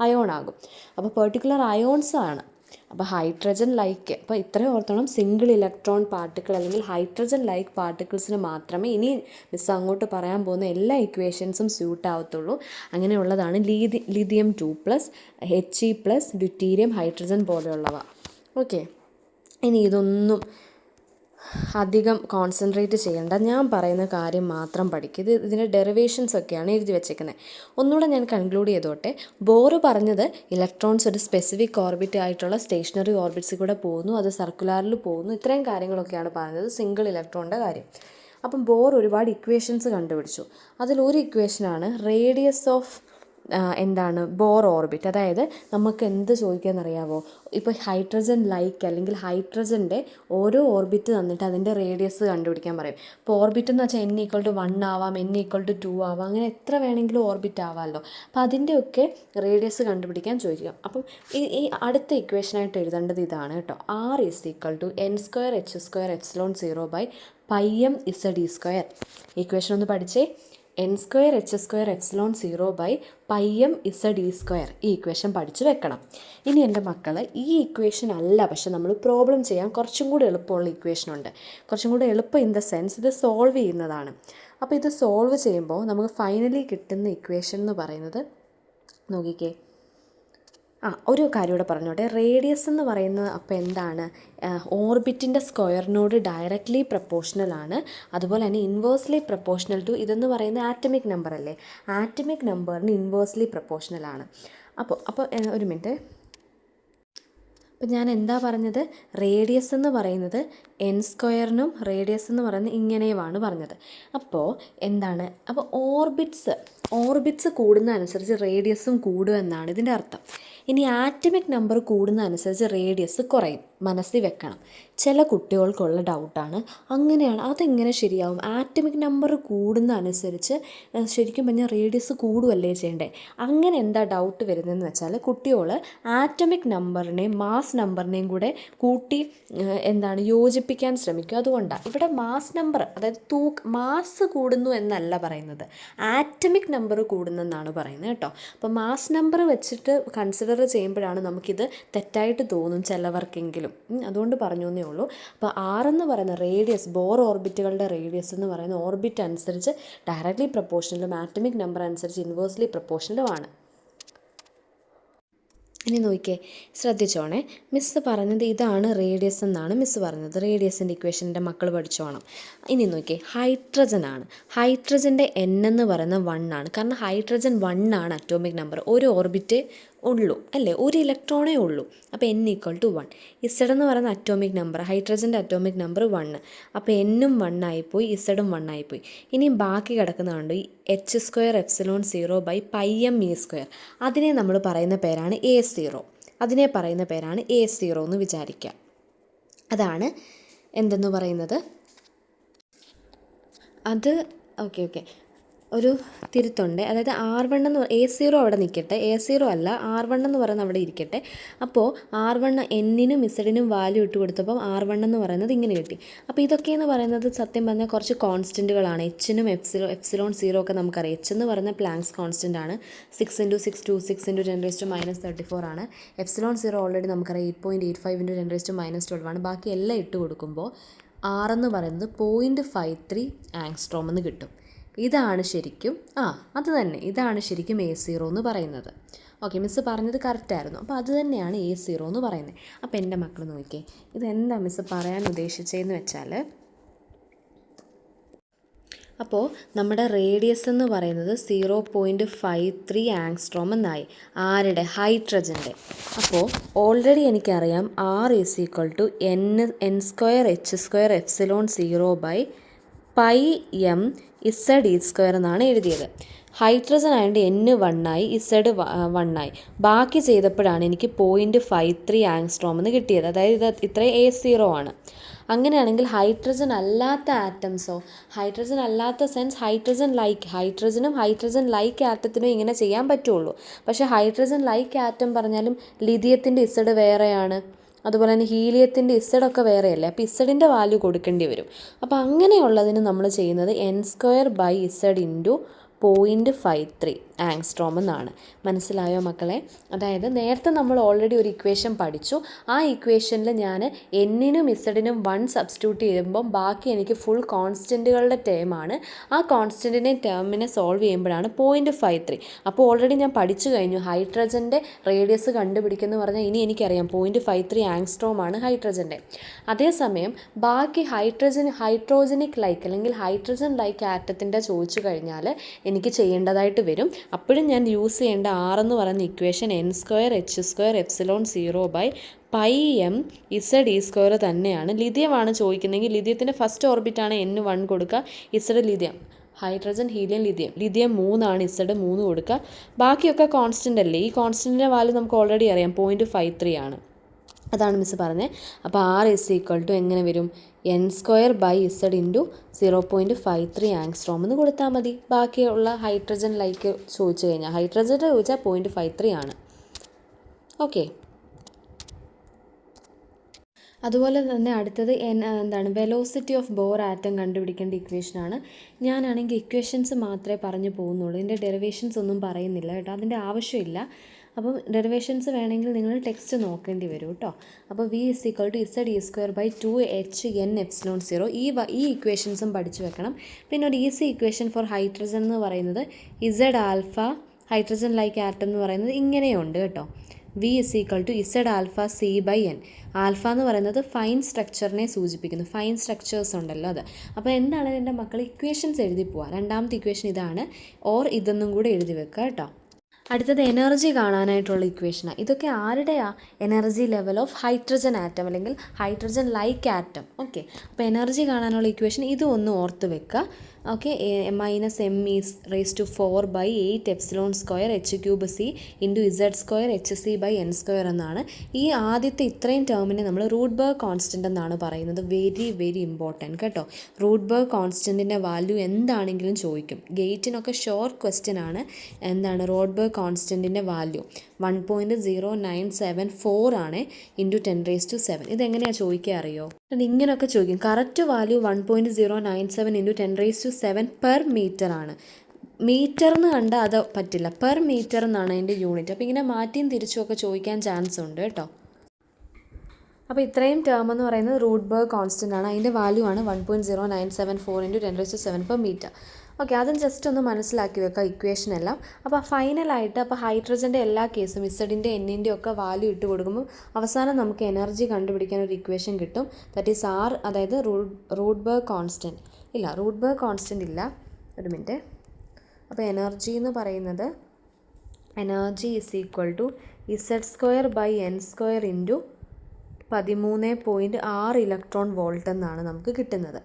അയോൺ ആകും. അപ്പോൾ പെർട്ടിക്കുലർ അയോൺസ് ആണ്. അപ്പോൾ ഹൈഡ്രജൻ ലൈക്ക്, അപ്പോൾ ഇത്രയും ഓർത്തോണം, സിംഗിൾ ഇലക്ട്രോൺ പാർട്ടിക്കിൾ അല്ലെങ്കിൽ ഹൈഡ്രജൻ ലൈക്ക് പാർട്ടിക്കിൾസിന് മാത്രമേ ഇനി മിസ് അങ്ങോട്ട് പറയാൻ പോകുന്ന എല്ലാ ഇക്വേഷൻസും സ്യൂട്ട് ആവത്തുള്ളൂ. അങ്ങനെയുള്ളതാണ് ലിഥിയം 2+, He+, ഡ്യൂറ്റീരിയം, ഹൈഡ്രജൻ പോലെയുള്ളവ. ഓക്കെ, ഇനി ഇതൊന്നും അധികം കോൺസെൻട്രേറ്റ് ചെയ്യേണ്ട, ഞാൻ പറയുന്ന കാര്യം മാത്രം പഠിക്കുക. ഇതിൻ്റെ ഡെറിവേഷൻസ് ഒക്കെയാണ് എഴുതി വെച്ചേക്കുന്നത്. ഒന്നുകൂടെ ഞാൻ കൺക്ലൂഡ് ചെയ്തോട്ടെ. ബോർ പറഞ്ഞത് ഇലക്ട്രോൺസ് ഒരു സ്പെസിഫിക് ഓർബിറ്റ് ആയിട്ടുള്ള സ്റ്റേഷനറി ഓർബിറ്റ്സിൽ കൂടെ പോകുന്നു, അത് സർക്കുലാറിൽ പോകുന്നു, ഇത്രയും കാര്യങ്ങളൊക്കെയാണ് പറഞ്ഞത്, സിംഗിൾ ഇലക്ട്രോണിൻ്റെ കാര്യം. അപ്പം ബോർ ഒരുപാട് ഇക്വേഷൻസ് കണ്ടുപിടിച്ചു. അതിലൊരു ഇക്വേഷനാണ് റേഡിയസ് ഓഫ് ബോർ ഓർബിറ്റ്. അതായത് നമുക്ക് എന്ത് ചോദിക്കാമെന്നറിയാവോ? ഇപ്പോൾ ഹൈഡ്രജൻ ലൈക്ക് അല്ലെങ്കിൽ ഹൈഡ്രജൻ്റെ ഓരോ ഓർബിറ്റ് തന്നിട്ട് അതിൻ്റെ റേഡിയസ് കണ്ടുപിടിക്കാൻ പറയും. ഇപ്പോൾ ഓർബിറ്റ് എന്ന് വെച്ചാൽ n=1 ആവാം, n=2 ആവാം, അങ്ങനെ എത്ര വേണമെങ്കിലും ഓർബിറ്റ് ആവാമല്ലോ. അപ്പോൾ അതിൻ്റെയൊക്കെ റേഡിയസ് കണ്ടുപിടിക്കാൻ ചോദിക്കാം. അപ്പം ഈ അടുത്ത ഇക്വേഷനായിട്ട് എഴുതേണ്ടത് ഇതാണ് കേട്ടോ. R = n²h²ε0/πm(z)d². ഇക്വേഷൻ ഒന്ന് പഠിച്ചേ. n²h²ε0/πm(z)d². ഈ ഇക്വേഷൻ പഠിച്ചു വെക്കണം. ഇനി എൻ്റെ മക്കൾ, ഈ ഇക്വേഷൻ അല്ല, പക്ഷെ നമ്മൾ പ്രോബ്ലം ചെയ്യാൻ കുറച്ചും കൂടി എളുപ്പമുള്ള ഇക്വേഷനുണ്ട്. കുറച്ചും കൂടി എളുപ്പം ഇൻ ദ സെൻസ് ഇത് സോൾവ് ചെയ്യുന്നതാണ്. അപ്പോൾ ഇത് സോൾവ് ചെയ്യുമ്പോൾ നമുക്ക് ഫൈനലി കിട്ടുന്ന ഇക്വേഷൻ എന്ന് പറയുന്നത് നോക്കിക്കേ. ഒരു കാര്യം കൂടെ പറഞ്ഞോട്ടെ. റേഡിയസ് എന്ന് പറയുന്നത് അപ്പോൾ എന്താണ്? ഓർബിറ്റിൻ്റെ സ്ക്വയറിനോട് ഡയറക്റ്റ്ലി പ്രപ്പോർഷണൽ ആണ്. അതുപോലെ തന്നെ ഇൻവേഴ്സ്ലി പ്രപ്പോർഷണൽ ടു ഇതെന്ന് പറയുന്നത് ആറ്റമിക് നമ്പർ അല്ലേ, ആറ്റമിക് നമ്പറിന് ഇൻവേഴ്സ്ലി പ്രപ്പോർഷണൽ ആണ്. അപ്പോൾ ഒരു മിനിറ്റ്. അപ്പോൾ ഞാൻ എന്താ പറഞ്ഞത്? റേഡിയസ് എന്ന് പറയുന്നത് എൻ സ്ക്വയറിനും റേഡിയസ് എന്ന് പറയുന്നത് ഇങ്ങനെയുമാണ് പറഞ്ഞത്. അപ്പോൾ എന്താണ്? അപ്പോൾ ഓർബിറ്റ്സ് കൂടുന്ന അനുസരിച്ച് റേഡിയസും കൂടും എന്നാണ് ഇതിൻ്റെ അർത്ഥം. ഇനി ആറ്റമിക് നമ്പർ കൂടുന്ന അനുസരിച്ച് റേഡിയസ് കുറയും. മനസ്സിൽ വെക്കണം. ചില കുട്ടികൾക്കുള്ള ഡൗട്ടാണ്, അങ്ങനെയാണ്, അതെങ്ങനെ ശരിയാവും? ആറ്റമിക് നമ്പർ കൂടുന്ന അനുസരിച്ച് ശരിക്കും പറഞ്ഞാൽ റേഡിയസ് കൂടുകയല്ലേ ചെയ്യണ്ടേ? അങ്ങനെ എന്താ ഡൗട്ട് വരുന്നതെന്ന് വെച്ചാൽ, കുട്ടികൾ ആറ്റമിക് നമ്പറിനെയും മാസ് നമ്പറിനെയും കൂടെ കൂട്ടി യോജിപ്പിക്കാൻ ശ്രമിക്കും. അതുകൊണ്ടാണ് ഇവിടെ മാസ് നമ്പർ, അതായത് മാസ് കൂടുന്നു എന്നല്ല പറയുന്നത്, ആറ്റമിക് നമ്പർ കൂടുന്നെന്നാണ് പറയുന്നത് കേട്ടോ. അപ്പോൾ മാസ് നമ്പർ വെച്ചിട്ട് കൺസിഡർ ചെയ്യുമ്പോഴാണ് നമുക്കിത് തെറ്റായിട്ട് തോന്നും ചിലവർക്കെങ്കിലും. അതുകൊണ്ട് പറഞ്ഞു എന്നേ ഉള്ളൂ. അപ്പോൾ എന്ന് പറയുന്ന റേഡിയസ്, ബോർ ഓർബിറ്റുകളുടെ റേഡിയസ് എന്ന് പറയുന്ന ഓർബിറ്റ് അനുസരിച്ച് ഡയറക്റ്റ്ലി പ്രപ്പോർഷണലും ആറ്റമിക് നമ്പർ അനുസരിച്ച് ഇൻവേഴ്സ്ലി പ്രപ്പോർഷണലുമാണ്. ഇനി നോക്കിക്കേ, ശ്രദ്ധിച്ചോണേ. മിസ്സ് പറഞ്ഞത് ഇതാണ് റേഡിയസ് എന്നാണ് മിസ്സ് പറഞ്ഞത്. റേഡിയസിൻ്റെ ഇക്വേഷൻ്റെ മക്കൾ പഠിച്ചോണം. ഇനി നോക്കിക്കേ, ഹൈഡ്രജനാണ്. ഹൈഡ്രജൻ്റെ എൻ എന്ന് പറയുന്നത് 1 ആണ്. കാരണം ഹൈഡ്രജൻ 1 ആണ് അറ്റോമിക് നമ്പർ. ഒരു ഓർബിറ്റ് ഉള്ളൂ അല്ലേ, ഒരു ഇലക്ട്രോണേ ഉള്ളൂ. അപ്പോൾ n = 1. ഇസഡ് എന്ന് പറയുന്ന അറ്റോമിക് നമ്പർ, ഹൈഡ്രജൻ്റെ അറ്റോമിക് നമ്പർ 1. അപ്പോൾ എന്നും 1 ആയിപ്പോയി, ഇസഡും 1 ആയിപ്പോയി. ഇനി ബാക്കി കിടക്കുന്നതുകൊണ്ട് ഈ h²ε0/πm². അതിനെ നമ്മൾ പറയുന്ന പേരാണ് A0. അതിനെ പറയുന്ന പേരാണ് A0 എന്ന് വിചാരിക്കുക. അതാണ് എന്തെന്ന് പറയുന്നത്. അത് ഓക്കെ ഒരു തിരുത്തുണ്ട്. അതായത് R1 എന്ന് A0 അവിടെ നിൽക്കട്ടെ, A0 അല്ല, R1 എന്ന് പറയുന്നത് അവിടെ ഇരിക്കട്ടെ. അപ്പോൾ R1 എന്നിനും ഇസഡിനും വാല്യൂ ഇട്ട് കൊടുത്തപ്പോൾ R1 എന്ന് പറയുന്നത് ഇങ്ങനെ കിട്ടി. അപ്പോൾ ഇതൊക്കെയെന്ന് പറയുന്നത് സത്യം പറഞ്ഞാൽ കുറച്ച് കോൺസ്റ്റൻറ്റുകളാണ്. എച്ചിനും എപ്സിലോൺ 0 ഒക്കെ നമുക്കറിയാം. എച്ച് എന്ന് പറയുന്ന പ്ലാങ്ക്സ് കോൺസ്റ്റൻ്റ് ആണ്. 6 × 6 26 × 10⁻³ ആണ്. എപ്സിലോൺ 0 ഓൾറെഡി നമുക്കറിയാം 8.85 × 10⁻12 ആണ്. ബാക്കി എല്ലാം ഇട്ട് കൊടുക്കുമ്പോൾ R എന്ന് പറയുന്നത് 0.53 ആങ്സ്ട്രോം എന്ന് കിട്ടും. ഇതാണ് ശരിക്കും അത് തന്നെ, ഇതാണ് ശരിക്കും A0 എന്ന് പറയുന്നത്. ഓക്കെ, മിസ്സ് പറഞ്ഞത് കറക്റ്റായിരുന്നു. അപ്പോൾ അത് തന്നെയാണ് A0 എന്ന് പറയുന്നത്. അപ്പോൾ എൻ്റെ മക്കൾ നോക്കിയേ, ഇതെന്താ മിസ്സ് പറയാൻ ഉദ്ദേശിച്ചതെന്ന് വെച്ചാൽ, അപ്പോൾ നമ്മുടെ റേഡിയസ് എന്ന് പറയുന്നത് 0.53 ആങ്സ്ട്രോം എന്നായി. ആരുടെ? ഹൈഡ്രജൻ്റെ. അപ്പോൾ ഓൾറെഡി എനിക്കറിയാം R = n²h²ε0/πm Z² എന്നാണ് എഴുതിയത്. ഹൈഡ്രജൻ ആയതുകൊണ്ട് n 1 ആയി, ഇസഡ് 1 ആയി. ബാക്കി ചെയ്തപ്പോഴാണ് എനിക്ക് 0.53 ആങ്സ്ട്രോം എന്ന് കിട്ടിയത്. അതായത് ഇത്രയും A0 ആണ്. അങ്ങനെയാണെങ്കിൽ ഹൈഡ്രജൻ അല്ലാത്ത ആറ്റംസോ? ഹൈഡ്രജൻ അല്ലാത്ത സെൻസ് ഹൈഡ്രജനും ഹൈഡ്രജൻ ലൈക്ക് ആറ്റത്തിനും ഇങ്ങനെ ചെയ്യാൻ പറ്റുള്ളൂ. പക്ഷേ ഹൈഡ്രജൻ ലൈക്ക് ആറ്റം പറഞ്ഞാലും ലിഥിയത്തിൻ്റെ ഇസഡ് വേറെയാണ്, അതുപോലെ തന്നെ ഹീലിയത്തിൻ്റെ ഇസഡൊക്കെ വേറെയല്ലേ. അപ്പോൾ ഇസഡിൻ്റെ വാല്യൂ കൊടുക്കേണ്ടി വരും. അപ്പോൾ അങ്ങനെയുള്ളതിന് നമ്മൾ ചെയ്യുന്നത് n²/z × 0.53 ആങ്സ്ട്രോം എന്നാണ്. മനസ്സിലായോ മക്കളെ? അതായത് നേരത്തെ നമ്മൾ ഓൾറെഡി ഒരു ഇക്വേഷൻ പഠിച്ചു. ആ ഇക്വേഷനിൽ ഞാൻ എന്നിനും ഇസഡിനും 1 സബ്സ്റ്റിറ്റ്യൂട്ട് ചെയ്യുമ്പം ബാക്കി എനിക്ക് ഫുൾ കോൺസ്റ്റൻറ്റുകളുടെ ടേമാണ്. ആ കോൺസ്റ്റൻറ്റിനെ ടേമിനെ സോൾവ് ചെയ്യുമ്പോഴാണ് 0.53. അപ്പോൾ ഓൾറെഡി ഞാൻ പഠിച്ചു കഴിഞ്ഞു ഹൈഡ്രജൻ്റെ റേഡിയസ് കണ്ടുപിടിക്കുമെന്ന് പറഞ്ഞാൽ ഇനി എനിക്കറിയാം 0.53 ആങ്സ്ട്രോം ആണ് ഹൈഡ്രജൻ്റെ. അതേസമയം ബാക്കി ഹൈഡ്രോജനിക് ലൈക്ക് അല്ലെങ്കിൽ ഹൈഡ്രജൻ ലൈക്ക് ആറ്റത്തിൻ്റെ ചോദിച്ചു കഴിഞ്ഞാൽ എനിക്ക് ചെയ്യേണ്ടതായിട്ട് വരും. അപ്പോഴും ഞാൻ യൂസ് ചെയ്യേണ്ട R എന്ന് പറയുന്ന ഇക്വേഷൻ n²h²ε0/πm Z² തന്നെയാണ്. ലിഥിയമാണ് ചോദിക്കുന്നതെങ്കിൽ ലിഥിയത്തിൻ്റെ ഫസ്റ്റ് ഓർബിറ്റാണ് n1 കൊടുക്കുക, Z lithium, hydrogen helium lithium 3 ആണ്, ഇസഡ് 3 കൊടുക്കുക. ബാക്കിയൊക്കെ കോൺസ്റ്റൻ്റ് അല്ലേ. ഈ കോൺസ്റ്റൻറ്റിൻ്റെ വാല്യൂ നമുക്ക് ഓൾറെഡി അറിയാം, 0.53 ആണ്. അതാണ് മിസ്സ് പറഞ്ഞത്. അപ്പോൾ R = എങ്ങനെ വരും? n²/z × 0.53 ആങ്സ്ട്രോം എന്ന് കൊടുത്താൽ മതി. ബാക്കിയുള്ള ഹൈഡ്രജൻ ലൈക്ക് ചോദിച്ചു കഴിഞ്ഞാൽ, ഹൈഡ്രജൻ്റെ ചോദിച്ചാൽ 0.53 ആണ്. ഓക്കെ, അതുപോലെ തന്നെ അടുത്തത് വെലോസിറ്റി ഓഫ് ബോർ ആറ്റം കണ്ടുപിടിക്കേണ്ട ഇക്വേഷനാണ്. ഞാനാണെങ്കിൽ ഇക്വേഷൻസ് മാത്രമേ പറഞ്ഞു പോകുന്നുള്ളൂ, ഇതിൻ്റെ ഡെറിവേഷൻസ് ഒന്നും പറയുന്നില്ല കേട്ടോ, അതിൻ്റെ ആവശ്യമില്ല. അപ്പം ഡെറിവേഷൻസ് വേണമെങ്കിൽ നിങ്ങൾ ടെക്സ്റ്റ് നോക്കേണ്ടി വരും കേട്ടോ. അപ്പോൾ V = ZE²/2HNε0. ഈ ഇക്വേഷൻസും പഠിച്ചു വെക്കണം. പിന്നെ ഒരു ഈസി ഇക്വേഷൻ ഫോർ ഹൈഡ്രജൻ എന്ന് പറയുന്നത് Z∝ ഹൈഡ്രജൻ ലൈക്ക് ആറ്റം എന്ന് പറയുന്നത് ഇങ്ങനെയുണ്ട് കേട്ടോ. V is equal to Z alpha C by N. Alpha എന്ന് പറയുന്നത് ഫൈൻ സ്ട്രക്ചറിനെ സൂചിപ്പിക്കുന്നു. ഫൈൻ സ്ട്രക്ചേഴ്സ് ഉണ്ടല്ലോ അത്. അപ്പോൾ എന്താണ് എൻ്റെ മക്കൾ ഇക്വേഷൻസ് എഴുതി പോവുക. രണ്ടാമത്തെ ഇക്വേഷൻ ഇതാണ്, ഓർ ഇതൊന്നും കൂടെ എഴുതി വെക്കുക കേട്ടോ. അടുത്തത് എനർജി കാണാനായിട്ടുള്ള ഇക്വേഷനാണ്. ഇതൊക്കെ ആരുടെയാ? Energy level of hydrogen atom അല്ലെങ്കിൽ ഹൈഡ്രജൻ ലൈക്ക് ആറ്റം. ഓക്കെ, അപ്പോൾ എനർജി കാണാനുള്ള ഇക്വേഷൻ ഇതും ഒന്ന് ഓർത്ത് വെക്കുക. Okay, -m(4/8)(ε)² c into Z² hc/n² എന്നാണ്. ഈ ആദ്യത്തെ ഇത്രയും ടേമിനെ നമ്മൾ റൂട്ട്ബർഗ് കോൺസ്റ്റൻ്റ് എന്നാണ് പറയുന്നത്. വെരി വെരി ഇമ്പോർട്ടൻറ്റ് കേട്ടോ. റൂട്ട്ബർഗ് കോൺസ്റ്റൻറ്റിൻ്റെ വാല്യൂ എന്താണെങ്കിലും ചോദിക്കും. ഗേറ്റിനൊക്കെ ഷോർട്ട് ക്വസ്റ്റ്യൻ ആണ്. എന്താണ് റൂട്ട്ബർഗ് കോൺസ്റ്റൻറ്റിൻ്റെ വാല്യൂ? 1.0974 ആണ് ഇൻറ്റു 10⁻⁷. ഇതെങ്ങനെയാണ് ചോദിക്കുക അറിയോ? ഇങ്ങനെയൊക്കെ ചോദിക്കും. Correct value 1.097 into 10⁻⁷ per metre ആണ്. മീറ്റർ എന്ന് കണ്ടാൽ അത് പറ്റില്ല, പെർ മീറ്റർ എന്നാണ് അതിൻ്റെ യൂണിറ്റ്. അപ്പോൾ ഇങ്ങനെ മാറ്റിയും തിരിച്ചുമൊക്കെ ചോദിക്കാൻ ചാൻസ് ഉണ്ട് കേട്ടോ. അപ്പോൾ ഇത്രയും ടേം എന്ന് പറയുന്നത് റൂട്ട്ബർഗ് കോൺസ്റ്റൻ്റ് ആണ്. അതിൻ്റെ വാല്യൂ ആണ് 1.0974 ഇൻറ്റു 10⁻⁷ പെർ മീറ്റർ. ഓക്കെ, അതും ജസ്റ്റ് ഒന്ന് മനസ്സിലാക്കി വെക്കുക ഇക്വേഷൻ എല്ലാം. അപ്പോൾ ഫൈനലായിട്ട് അപ്പോൾ ഹൈഡ്രജൻ്റെ എല്ലാ കേസും ഇസഡിൻ്റെ എന്നിൻ്റെ ഒക്കെ വാല്യൂ ഇട്ട് കൊടുക്കുമ്പോൾ അവസാനം നമുക്ക് എനർജി കണ്ടുപിടിക്കാൻ ഒരു ഇക്വേഷൻ കിട്ടും. ദാറ്റ് ഈസ് ആർ, അതായത് റൂട്ട്ബർഗ് കോൺസ്റ്റൻറ്റ് ഇല്ല, റൂട്ട്ബർഗ് കോൺസ്റ്റൻറ്റ് ഇല്ല, ഒരു മിനിറ്റ്. അപ്പോൾ എനർജി എന്ന് പറയുന്നത് energy is equal to Z²/n² into 13.6 electron volt എന്നാണ് നമുക്ക് കിട്ടുന്നത്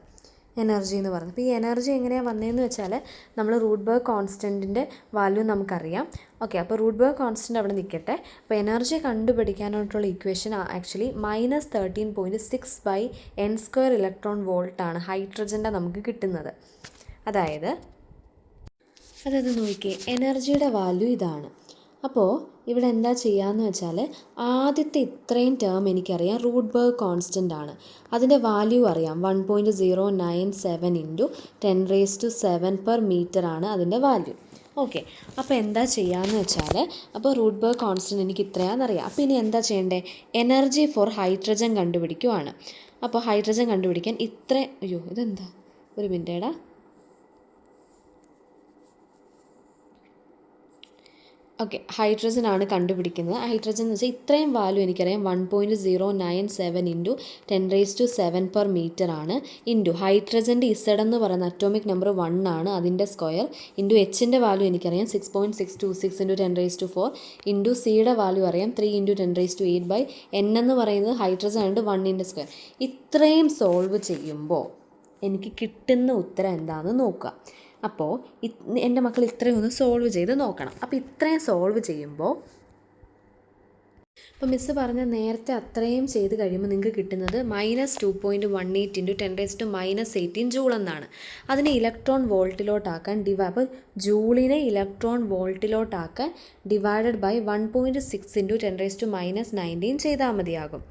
എനർജി എന്ന് പറയുന്നത്. അപ്പോൾ ഈ എനർജി എങ്ങനെയാണ് വന്നതെന്ന് വെച്ചാൽ നമ്മൾ റൂട്ട്ബർഗ് കോൺസ്റ്റൻറ്റിൻ്റെ വാല്യൂ നമുക്കറിയാം. ഓക്കെ, അപ്പോൾ റൂട്ട്ബർഗ് കോൺസ്റ്റൻറ്റ് അവിടെ നിൽക്കട്ടെ. അപ്പോൾ എനർജി കണ്ടുപിടിക്കാനായിട്ടുള്ള ഇക്വേഷൻ ആക്ച്വലി -13.6/n² ഇലക്ട്രോൺ വോൾട്ടാണ് ഹൈഡ്രജൻ്റെ നമുക്ക് കിട്ടുന്നത്. അതായത് നോക്കിയേ, എനർജിയുടെ വാല്യൂ ഇതാണ്. അപ്പോൾ ഇവിടെ എന്താ ചെയ്യാമെന്ന് വെച്ചാൽ ആദ്യത്തെ ഇത്രയും ടേം എനിക്കറിയാം റൂട്ട്ബർഗ് കോൺസ്റ്റൻ്റ് ആണ്. അതിൻ്റെ വാല്യൂ അറിയാം, 1.097 ഇൻറ്റു 10⁻⁷ പെർ മീറ്റർ ആണ് അതിൻ്റെ വാല്യൂ. ഓക്കെ, അപ്പോൾ എന്താ ചെയ്യാമെന്ന് വെച്ചാൽ അപ്പോൾ റൂട്ട്ബർഗ് കോൺസ്റ്റൻ്റ് എനിക്ക് ഇത്രയാണെന്നറിയാം. അപ്പോൾ ഇനി എന്താ ചെയ്യേണ്ടത്? എനർജി ഫോർ ഹൈഡ്രജൻ കണ്ടുപിടിക്കുവാണ്. അപ്പോൾ ഹൈഡ്രജൻ കണ്ടുപിടിക്കാൻ ഇതെന്താ, ഒരു മിനിറ്റേടാ. ഓക്കെ, ഹൈഡ്രജൻ ആണ് കണ്ടുപിടിക്കുന്നത്. ഹൈഡ്രജൻ എന്ന് വെച്ചാൽ ഇത്രയും വാല്യൂ എനിക്കറിയാം, 1.097 ഇൻറ്റു 10⁻⁷ പെർ മീറ്റർ ആണ് ഇൻറ്റു ഹൈഡ്രജൻ്റെ ഇസഡ് എന്ന് പറയുന്ന അറ്റോമിക് നമ്പർ 1 ആണ്, അതിൻ്റെ സ്ക്വയർ ഇൻറ്റു എച്ചിൻ്റെ വാല്യൂ എനിക്കറിയാം 6.626 ഇൻറ്റു 10⁻⁴ ഇൻറ്റു സിയുടെ വാല്യൂ അറിയാം 3 ഇൻറ്റു 10⁻⁸/n എന്ന് പറയുന്നത് ഹൈഡ്രജൻ ഉണ്ട് 1ൻ്റെ സ്ക്വയർ. ഇത്രയും സോൾവ് ചെയ്യുമ്പോൾ എനിക്ക് കിട്ടുന്ന ഉത്തരം എന്താണെന്ന് നോക്കുക. അപ്പോൾ എൻ്റെ മക്കൾ ഇത്രയും ഒന്ന് സോൾവ് ചെയ്ത് നോക്കണം. അപ്പോൾ ഇത്രയും സോൾവ് ചെയ്യുമ്പോൾ അപ്പോൾ മിസ്സ് പറഞ്ഞ നേരത്തെ അത്രയും ചെയ്ത് കഴിയുമ്പോൾ നിങ്ങൾക്ക് കിട്ടുന്നത് -2.18 ഇൻറ്റു 10⁻⁻18 ജൂൾ എന്നാണ്. അതിനെ ഇലക്ട്രോൺ വോൾട്ടിലോട്ടാക്കാൻ അപ്പോൾ ജൂളിനെ ഇലക്ട്രോൺ വോൾട്ടിലോട്ടാക്കാൻ ഡിവൈഡഡ് ബൈ 1.6 ഇൻറ്റു 10⁻⁻19 ചെയ്താൽ മതിയാകും.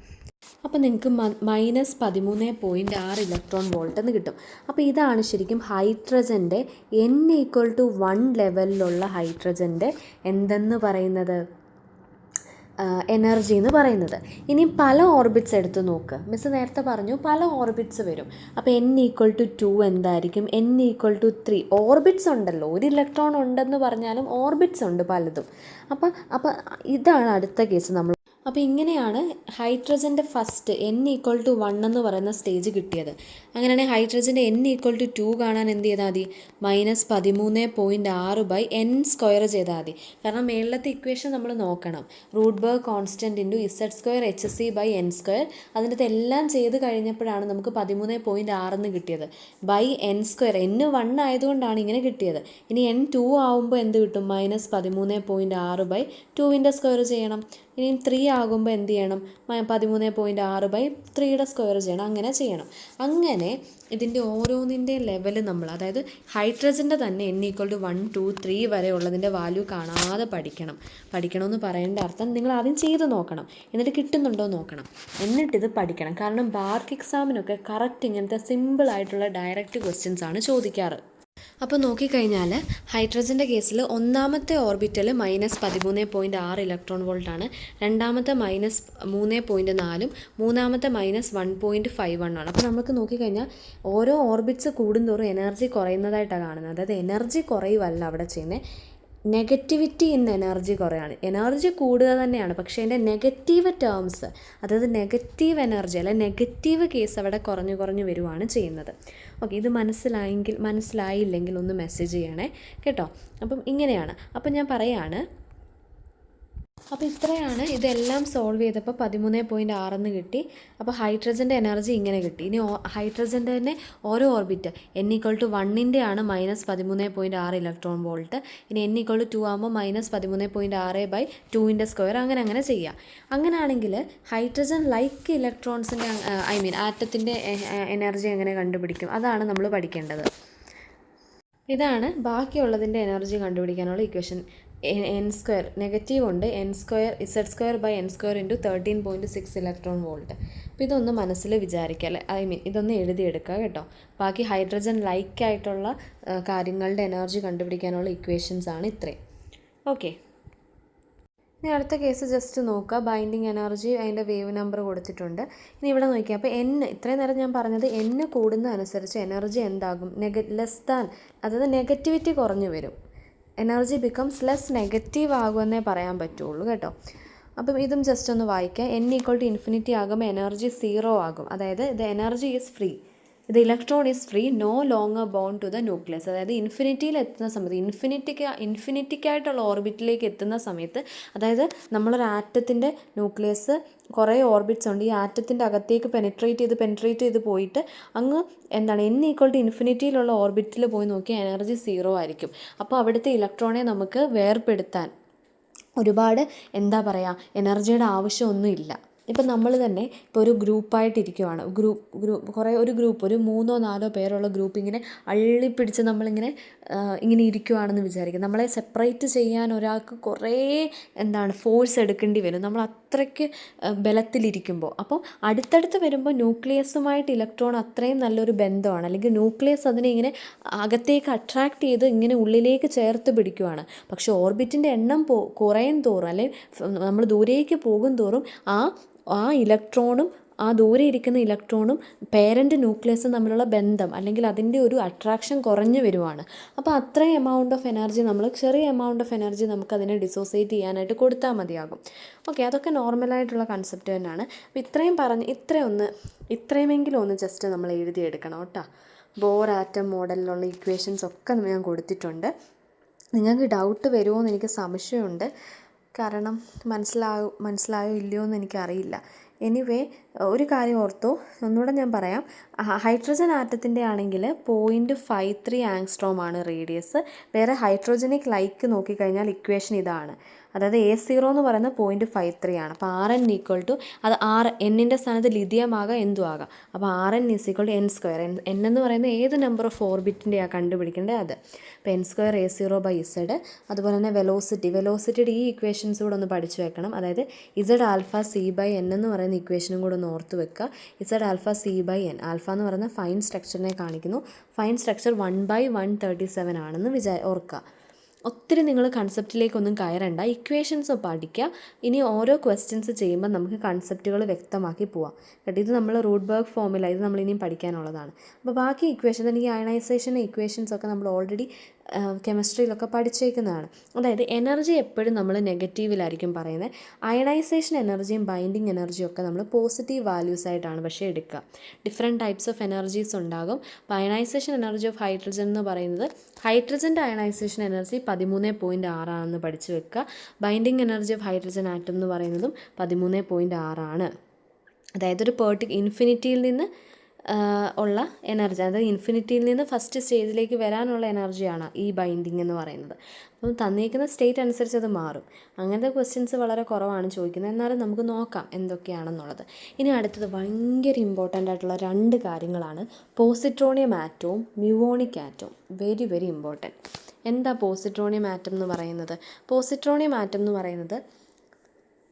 അപ്പോൾ നിങ്ങൾക്ക് -13.6 ഇലക്ട്രോൺ വോൾട്ട് എന്ന് കിട്ടും. അപ്പോൾ ഇതാണ് ശരിക്കും ഹൈഡ്രജൻ്റെ n=1 ലെവലിലുള്ള ഹൈഡ്രജൻ്റെ എന്തെന്ന് പറയുന്നത്, എനർജി എന്ന് പറയുന്നത്. ഇനി പല ഓർബിറ്റ്സ് എടുത്ത് നോക്ക്. മിസ് നേരത്തെ പറഞ്ഞു പല ഓർബിറ്റ്സ് വരും. അപ്പോൾ n=2 എന്തായിരിക്കും, n=3. ഓർബിറ്റ്സ് ഉണ്ടല്ലോ, ഒരു ഇലക്ട്രോൺ ഉണ്ടെന്ന് പറഞ്ഞാലും ഓർബിറ്റ്സ് ഉണ്ട് പലതും. അപ്പോൾ ഇതാണ് അടുത്ത കേസ് നമ്മൾ. അപ്പോൾ ഇങ്ങനെയാണ് ഹൈഡ്രജൻ്റെ ഫസ്റ്റ് n=1 എന്ന് പറയുന്ന സ്റ്റേജ് കിട്ടിയത്. അങ്ങനെയാണെങ്കിൽ ഹൈഡ്രജൻ്റെ n=2 കാണാൻ എന്ത് ചെയ്താൽ മതി? -13.6/n² ചെയ്താൽ മതി. കാരണം മേളിലത്തെ ഇക്വേഷൻ നമ്മൾ നോക്കണം. റൂട്ട്ബർഗ് കോൺസ്റ്റൻറ്റ് ഇൻറ്റു Z² hc/n². അതിൻ്റെ എല്ലാം ചെയ്ത് കഴിഞ്ഞപ്പോഴാണ് നമുക്ക് 13.6 എന്ന് കിട്ടിയത്. n², n1 ആയതുകൊണ്ടാണ് ഇങ്ങനെ കിട്ടിയത്. ഇനി n2 ആവുമ്പോൾ എന്ത് കിട്ടും? -13.6/2ൻ്റെ സ്ക്വയർ ചെയ്യണം. ഇനിയും 3 ആകുമ്പോൾ എന്ത് ചെയ്യണം? 13.6/3യുടെ സ്ക്വയർ ചെയ്യണം. അങ്ങനെ ചെയ്യണം. അങ്ങനെ ഇതിൻ്റെ ഓരോന്നിൻ്റെ ലെവൽ നമ്മൾ, അതായത് ഹൈഡ്രജൻ്റെ തന്നെ n=1, 2, 3 വരെ ഉള്ളതിൻ്റെ വാല്യൂ കാണാതെ പഠിക്കണമെന്ന് പറയേണ്ട അർത്ഥം നിങ്ങൾ ആദ്യം ചെയ്ത് നോക്കണം, എന്നിട്ട് കിട്ടുന്നുണ്ടോ നോക്കണം, എന്നിട്ടിത് പഠിക്കണം. കാരണം ബാർക്ക് എക്സാമിനൊക്കെ കറക്റ്റ് ഇങ്ങനത്തെ സിമ്പിളായിട്ടുള്ള ഡയറക്റ്റ് ക്വസ്റ്റ്യൻസ് ആണ് ചോദിക്കാറ്. അപ്പോൾ നോക്കിക്കഴിഞ്ഞാൽ ഹൈഡ്രജൻ്റെ കേസിൽ ഒന്നാമത്തെ ഓർബിറ്റൽ -13.6 ഇലക്ട്രോൺ വോൾട്ടാണ്, രണ്ടാമത്തെ -3.4, മൂന്നാമത്തെ -1.51 ആണ്. അപ്പോൾ നമുക്ക് നോക്കിക്കഴിഞ്ഞാൽ ഓരോ ഓർബിറ്റ്സ് കൂടുന്തോറും എനർജി കുറയുന്നതായിട്ടാണ് കാണുന്നത്. അതായത് എനർജി കുറയുമല്ല അവിടെ ചെയ്യുന്നത്, നെഗറ്റിവിറ്റി ഇൻ എനർജി കുറയാണ്. എനർജി കൂടുക തന്നെയാണ്, പക്ഷേ അതിൻ്റെ നെഗറ്റീവ് ടേംസ്, അതായത് നെഗറ്റീവ് എനർജി അല്ലെ നെഗറ്റീവ് കേസ് അവിടെ കുറഞ്ഞു കുറഞ്ഞു വരുവാണ് ചെയ്യുന്നത്. ഓക്കെ, ഇത് മനസ്സിലായില്ലെങ്കിൽ ഒന്ന് മെസ്സേജ് ചെയ്യണേ കേട്ടോ. അപ്പം ഇങ്ങനെയാണ്. അപ്പം ഞാൻ പറയാണ്, അപ്പോൾ ഇത്രയാണ്. ഇതെല്ലാം സോൾവ് ചെയ്തപ്പോൾ 13.6 കിട്ടി. അപ്പോൾ ഹൈഡ്രജൻ്റെ എനർജി ഇങ്ങനെ കിട്ടി. ഇനി ഹൈഡ്രജൻ്റെ തന്നെ ഓരോ ഓർബിറ്റ് n=1 ആണ് -13.6 ഇലക്ട്രോൺ വോൾട്ട്. ഇനി n=2 ആകുമ്പോൾ -13.6/2 അങ്ങനെ ചെയ്യാം. അങ്ങനെയാണെങ്കിൽ ഹൈഡ്രജൻ ലൈക്ക് ഇലക്ട്രോൺസിൻ്റെ ആറ്റത്തിൻ്റെ എനർജി എങ്ങനെ കണ്ടുപിടിക്കും, അതാണ് നമ്മൾ പഠിക്കേണ്ടത്. ഇതാണ് ബാക്കിയുള്ളതിൻ്റെ എനർജി കണ്ടുപിടിക്കാനുള്ള ഇക്വേഷൻ. n² നെഗറ്റീവ് ഉണ്ട്, z²/n² × 13.6 ഇലക്ട്രോൺ വോൾട്ട്. അപ്പോൾ ഇതൊന്ന് മനസ്സിൽ വിചാരിക്കുക, ഇതൊന്ന് എഴുതിയെടുക്കുക കേട്ടോ. ബാക്കി ഹൈഡ്രജൻ ലൈക്ക് ആയിട്ടുള്ള കാര്യങ്ങളുടെ എനർജി കണ്ടുപിടിക്കാനുള്ള ഇക്വേഷൻസ് ആണ് ഇത്രയും. ഓക്കെ, ഇനി അടുത്ത കേസ് ജസ്റ്റ് നോക്കുക. ബൈൻഡിങ് എനർജി, അതിൻ്റെ വേവ് നമ്പർ കൊടുത്തിട്ടുണ്ട്. ഇനി ഇവിടെ നോക്കിയാൽ അപ്പോൾ ഇത്രയും നേരം ഞാൻ പറഞ്ഞത് കൂടുന്ന അനുസരിച്ച് എനർജി എന്താകും, അതായത് നെഗറ്റിവിറ്റി കുറഞ്ഞു വരും. എനർജി ബിക്കംസ് ലെസ് നെഗറ്റീവ് ആകുമെന്നേ പറയാൻ പറ്റുള്ളൂ കേട്ടോ. അപ്പം ഇതും ജസ്റ്റ് ഒന്ന് വായിക്കാം. n=∞ ആകുമ്പോൾ എനർജി 0 ആകും. അതായത് the energy is free, the electron is free, no longer bond to the nucleus. അതായത് ഇൻഫിനിറ്റിയിൽ എത്തുന്ന സമയത്ത്, ഇൻഫിനിറ്റിക്കായിട്ടുള്ള ഓർബിറ്റിലേക്ക് എത്തുന്ന സമയത്ത്, അതായത് നമ്മളൊരു ആറ്റത്തിൻ്റെ ന്യൂക്ലിയസ് കുറേ ഓർബിറ്റ്സ് ഉണ്ട്. ഈ ആറ്റത്തിൻ്റെ അകത്തേക്ക് പെനിട്രേറ്റ് ചെയ്ത് പോയിട്ട് അങ്ങ് n=∞ ഓർബിറ്റിൽ പോയി നോക്കിയാൽ എനർജി 0 ആയിരിക്കും. അപ്പോൾ അവിടുത്തെ ഇലക്ട്രോണെ നമുക്ക് വേർപെടുത്താൻ ഒരുപാട് എനർജിയുടെ ആവശ്യമൊന്നുമില്ല. ഇപ്പം നമ്മൾ തന്നെ ഇപ്പോൾ ഒരു ഗ്രൂപ്പായിട്ടിരിക്കുവാണ്, ഒരു ഗ്രൂപ്പ് ഒരു 3-4 പേരുള്ള ഗ്രൂപ്പ് ഇങ്ങനെ അള്ളിപ്പിടിച്ച് നമ്മളിങ്ങനെ ഇരിക്കുവാണെന്ന് വിചാരിക്കും. നമ്മളെ സെപ്പറേറ്റ് ചെയ്യാൻ ഒരാൾക്ക് കുറേ ഫോഴ്സ് എടുക്കേണ്ടി വരും, നമ്മൾ അത്രയ്ക്ക് ബലത്തിലിരിക്കുമ്പോൾ. അപ്പോൾ അടുത്തടുത്ത് വരുമ്പോൾ ന്യൂക്ലിയസുമായിട്ട് ഇലക്ട്രോൺ അത്രയും നല്ലൊരു ബന്ധമാണ്, അല്ലെങ്കിൽ ന്യൂക്ലിയസ് അതിനെ ഇങ്ങനെ അകത്തേക്ക് അട്രാക്റ്റ് ചെയ്ത് ഇങ്ങനെ ഉള്ളിലേക്ക് ചേർത്ത് പിടിക്കുവാണ്. പക്ഷേ ഓർബിറ്റിൻ്റെ എണ്ണം കുറയും തോറും, അല്ലെങ്കിൽ നമ്മൾ ദൂരേക്ക് പോകും തോറും ആ ഇലക്ട്രോണും ആ ദൂരെ ഇരിക്കുന്ന ഇലക്ട്രോണും പേരൻ്റ് ന്യൂക്ലിയസും തമ്മിലുള്ള ബന്ധം, അല്ലെങ്കിൽ അതിൻ്റെ ഒരു അട്രാക്ഷൻ കുറഞ്ഞു വരുവാണ്. അപ്പോൾ അത്രയും ചെറിയ എമൗണ്ട് ഓഫ് എനർജി നമുക്കതിനെ ഡിസോസിയേറ്റ് ചെയ്യാനായിട്ട് കൊടുത്താൽ മതിയാകും. ഓക്കെ, അതൊക്കെ നോർമലായിട്ടുള്ള കൺസെപ്റ്റ് തന്നെയാണ്. അപ്പോൾ ഇത്രയുമെങ്കിലും ഒന്ന് ജസ്റ്റ് നമ്മൾ എഴുതിയെടുക്കണം കേട്ടോ. ബോർ ആറ്റം മോഡലിലുള്ള ഇക്വേഷൻസ് ഒക്കെ ഞാൻ കൊടുത്തിട്ടുണ്ട്. നിങ്ങൾക്ക് ഡൗട്ട് വരുമോ എന്ന് എനിക്ക് സംശയമുണ്ട്, കാരണം മനസ്സിലായോ ഇല്ലയോ എന്ന് എനിക്കറിയില്ല. എനിവേ, ഒരു കാര്യം ഓർത്തോ, ഒന്നുകൂടെ ഞാൻ പറയാം. ഹൈഡ്രജൻ ആറ്റത്തിൻ്റെ ആണെങ്കിൽ 0.53 ആങ്സ്ട്രോം ആണ് റേഡിയസ്. വേറെ ഹൈഡ്രോജനിക് ലൈക്ക് നോക്കിക്കഴിഞ്ഞാൽ ഇക്വേഷൻ ഇതാണ്. അതായത് A0 എന്ന് പറയുന്നത് 0.53 ആണ്. അപ്പോൾ Rn അത് എന്നിൻ്റെ സ്ഥാനത്ത് ലിഥിയം ആകാം, എന്തും ആകാം. അപ്പോൾ Rn n². n എന്ന് പറയുന്നത് ഏത് നമ്പർ ഓഫ് ഓർബിറ്റിൻ്റെയാണ് കണ്ടുപിടിക്കേണ്ടത് അത്. അപ്പോൾ n² A0/z. അതുപോലെ തന്നെ വെലോസിറ്റിയുടെ ഈ ഇക്വേഷൻസ് കൂടെ ഒന്ന് പഠിച്ചു വെക്കണം. അതായത് Z∝c/n എന്ന് പറയുന്ന ഇക്വേഷനും കൂടെ ഒന്ന് ഓർത്ത് വെക്കുക. Z∝c/n, ആൽഫ എന്ന് പറയുന്ന ഫൈൻ സ്ട്രക്ചറിനെ കാണിക്കുന്നു. ഫൈൻ സ്ട്രക്ചർ 1/137 ആണെന്ന് ഓർക്കുക. ഒത്തിരി നിങ്ങൾ കൺസെപ്റ്റിലേക്കൊന്നും കയറണ്ട, ഇക്വേഷൻസ് പഠിക്കുക. ഇനി ഓരോ ക്വസ്റ്റ്യൻസ് ചെയ്യുമ്പോൾ നമുക്ക് കൺസെപ്റ്റുകൾ വ്യക്തമാക്കി പോവാം കേട്ടോ. ഇത് നമ്മൾ റൂട്ട്ബർഗ് ഫോർമുല, ഇത് നമ്മളിനിയും പഠിക്കാനുള്ളതാണ്. അപ്പോൾ ബാക്കി ഇക്വേഷൻ, ഈ അയണൈസേഷൻ ഇക്വേഷൻസൊക്കെ നമ്മൾ ഓൾറെഡി കെമിസ്ട്രിയിലൊക്കെ പഠിച്ചേക്കുന്നതാണ്. അതായത് എനർജി എപ്പോഴും നമ്മൾ നെഗറ്റീവിലായിരിക്കും പറയുന്നത്. അയണൈസേഷൻ എനർജിയും ബൈൻഡിങ് എനർജിയും ഒക്കെ നമ്മൾ പോസിറ്റീവ് വാല്യൂസ് ആയിട്ടാണ് പക്ഷേ എടുക്കുക. ഡിഫറെൻറ്റ് ടൈപ്സ് ഓഫ് എനർജീസ് ഉണ്ടാകും. അപ്പോൾ അയണൈസേഷൻ എനർജി ഓഫ് ഹൈഡ്രജൻ എന്ന് പറയുന്നത്, ഹൈഡ്രജൻ്റെ അയണൈസേഷൻ എനർജി 13.6 ആണെന്ന് പഠിച്ചു വെക്കുക. Binding energy of hydrogen atom എന്ന് പറയുന്നതും 13.6 ആണ്. അതായത് ഒരു ഇൻഫിനിറ്റിയിൽ നിന്ന് ഉള്ള എനർജി, അതായത് ഇൻഫിനിറ്റിയിൽ നിന്ന് ഫസ്റ്റ് സ്റ്റേജിലേക്ക് വരാനുള്ള എനർജിയാണ് ഈ ബൈൻഡിങ് എന്ന് പറയുന്നത്. അപ്പം തന്നിരിക്കുന്ന സ്റ്റേറ്റ് അനുസരിച്ച് അത് മാറും. അങ്ങനത്തെ ക്വസ്റ്റ്യൻസ് വളരെ കുറവാണ് ചോദിക്കുന്നത്, എന്നാലും നമുക്ക് നോക്കാം എന്തൊക്കെയാണെന്നുള്ളത്. ഇനി അടുത്തത് ഭയങ്കര ഇമ്പോർട്ടൻ്റ് ആയിട്ടുള്ള 2 കാര്യങ്ങളാണ്. പോസിട്രോണിയം ആറ്റവും മ്യൂവോണിക് ആറ്റവും. Very very important. എന്താ പോസിട്രോണിയം ആറ്റം എന്ന് പറയുന്നത്? പോസിട്രോണിയം ആറ്റം എന്ന് പറയുന്നത്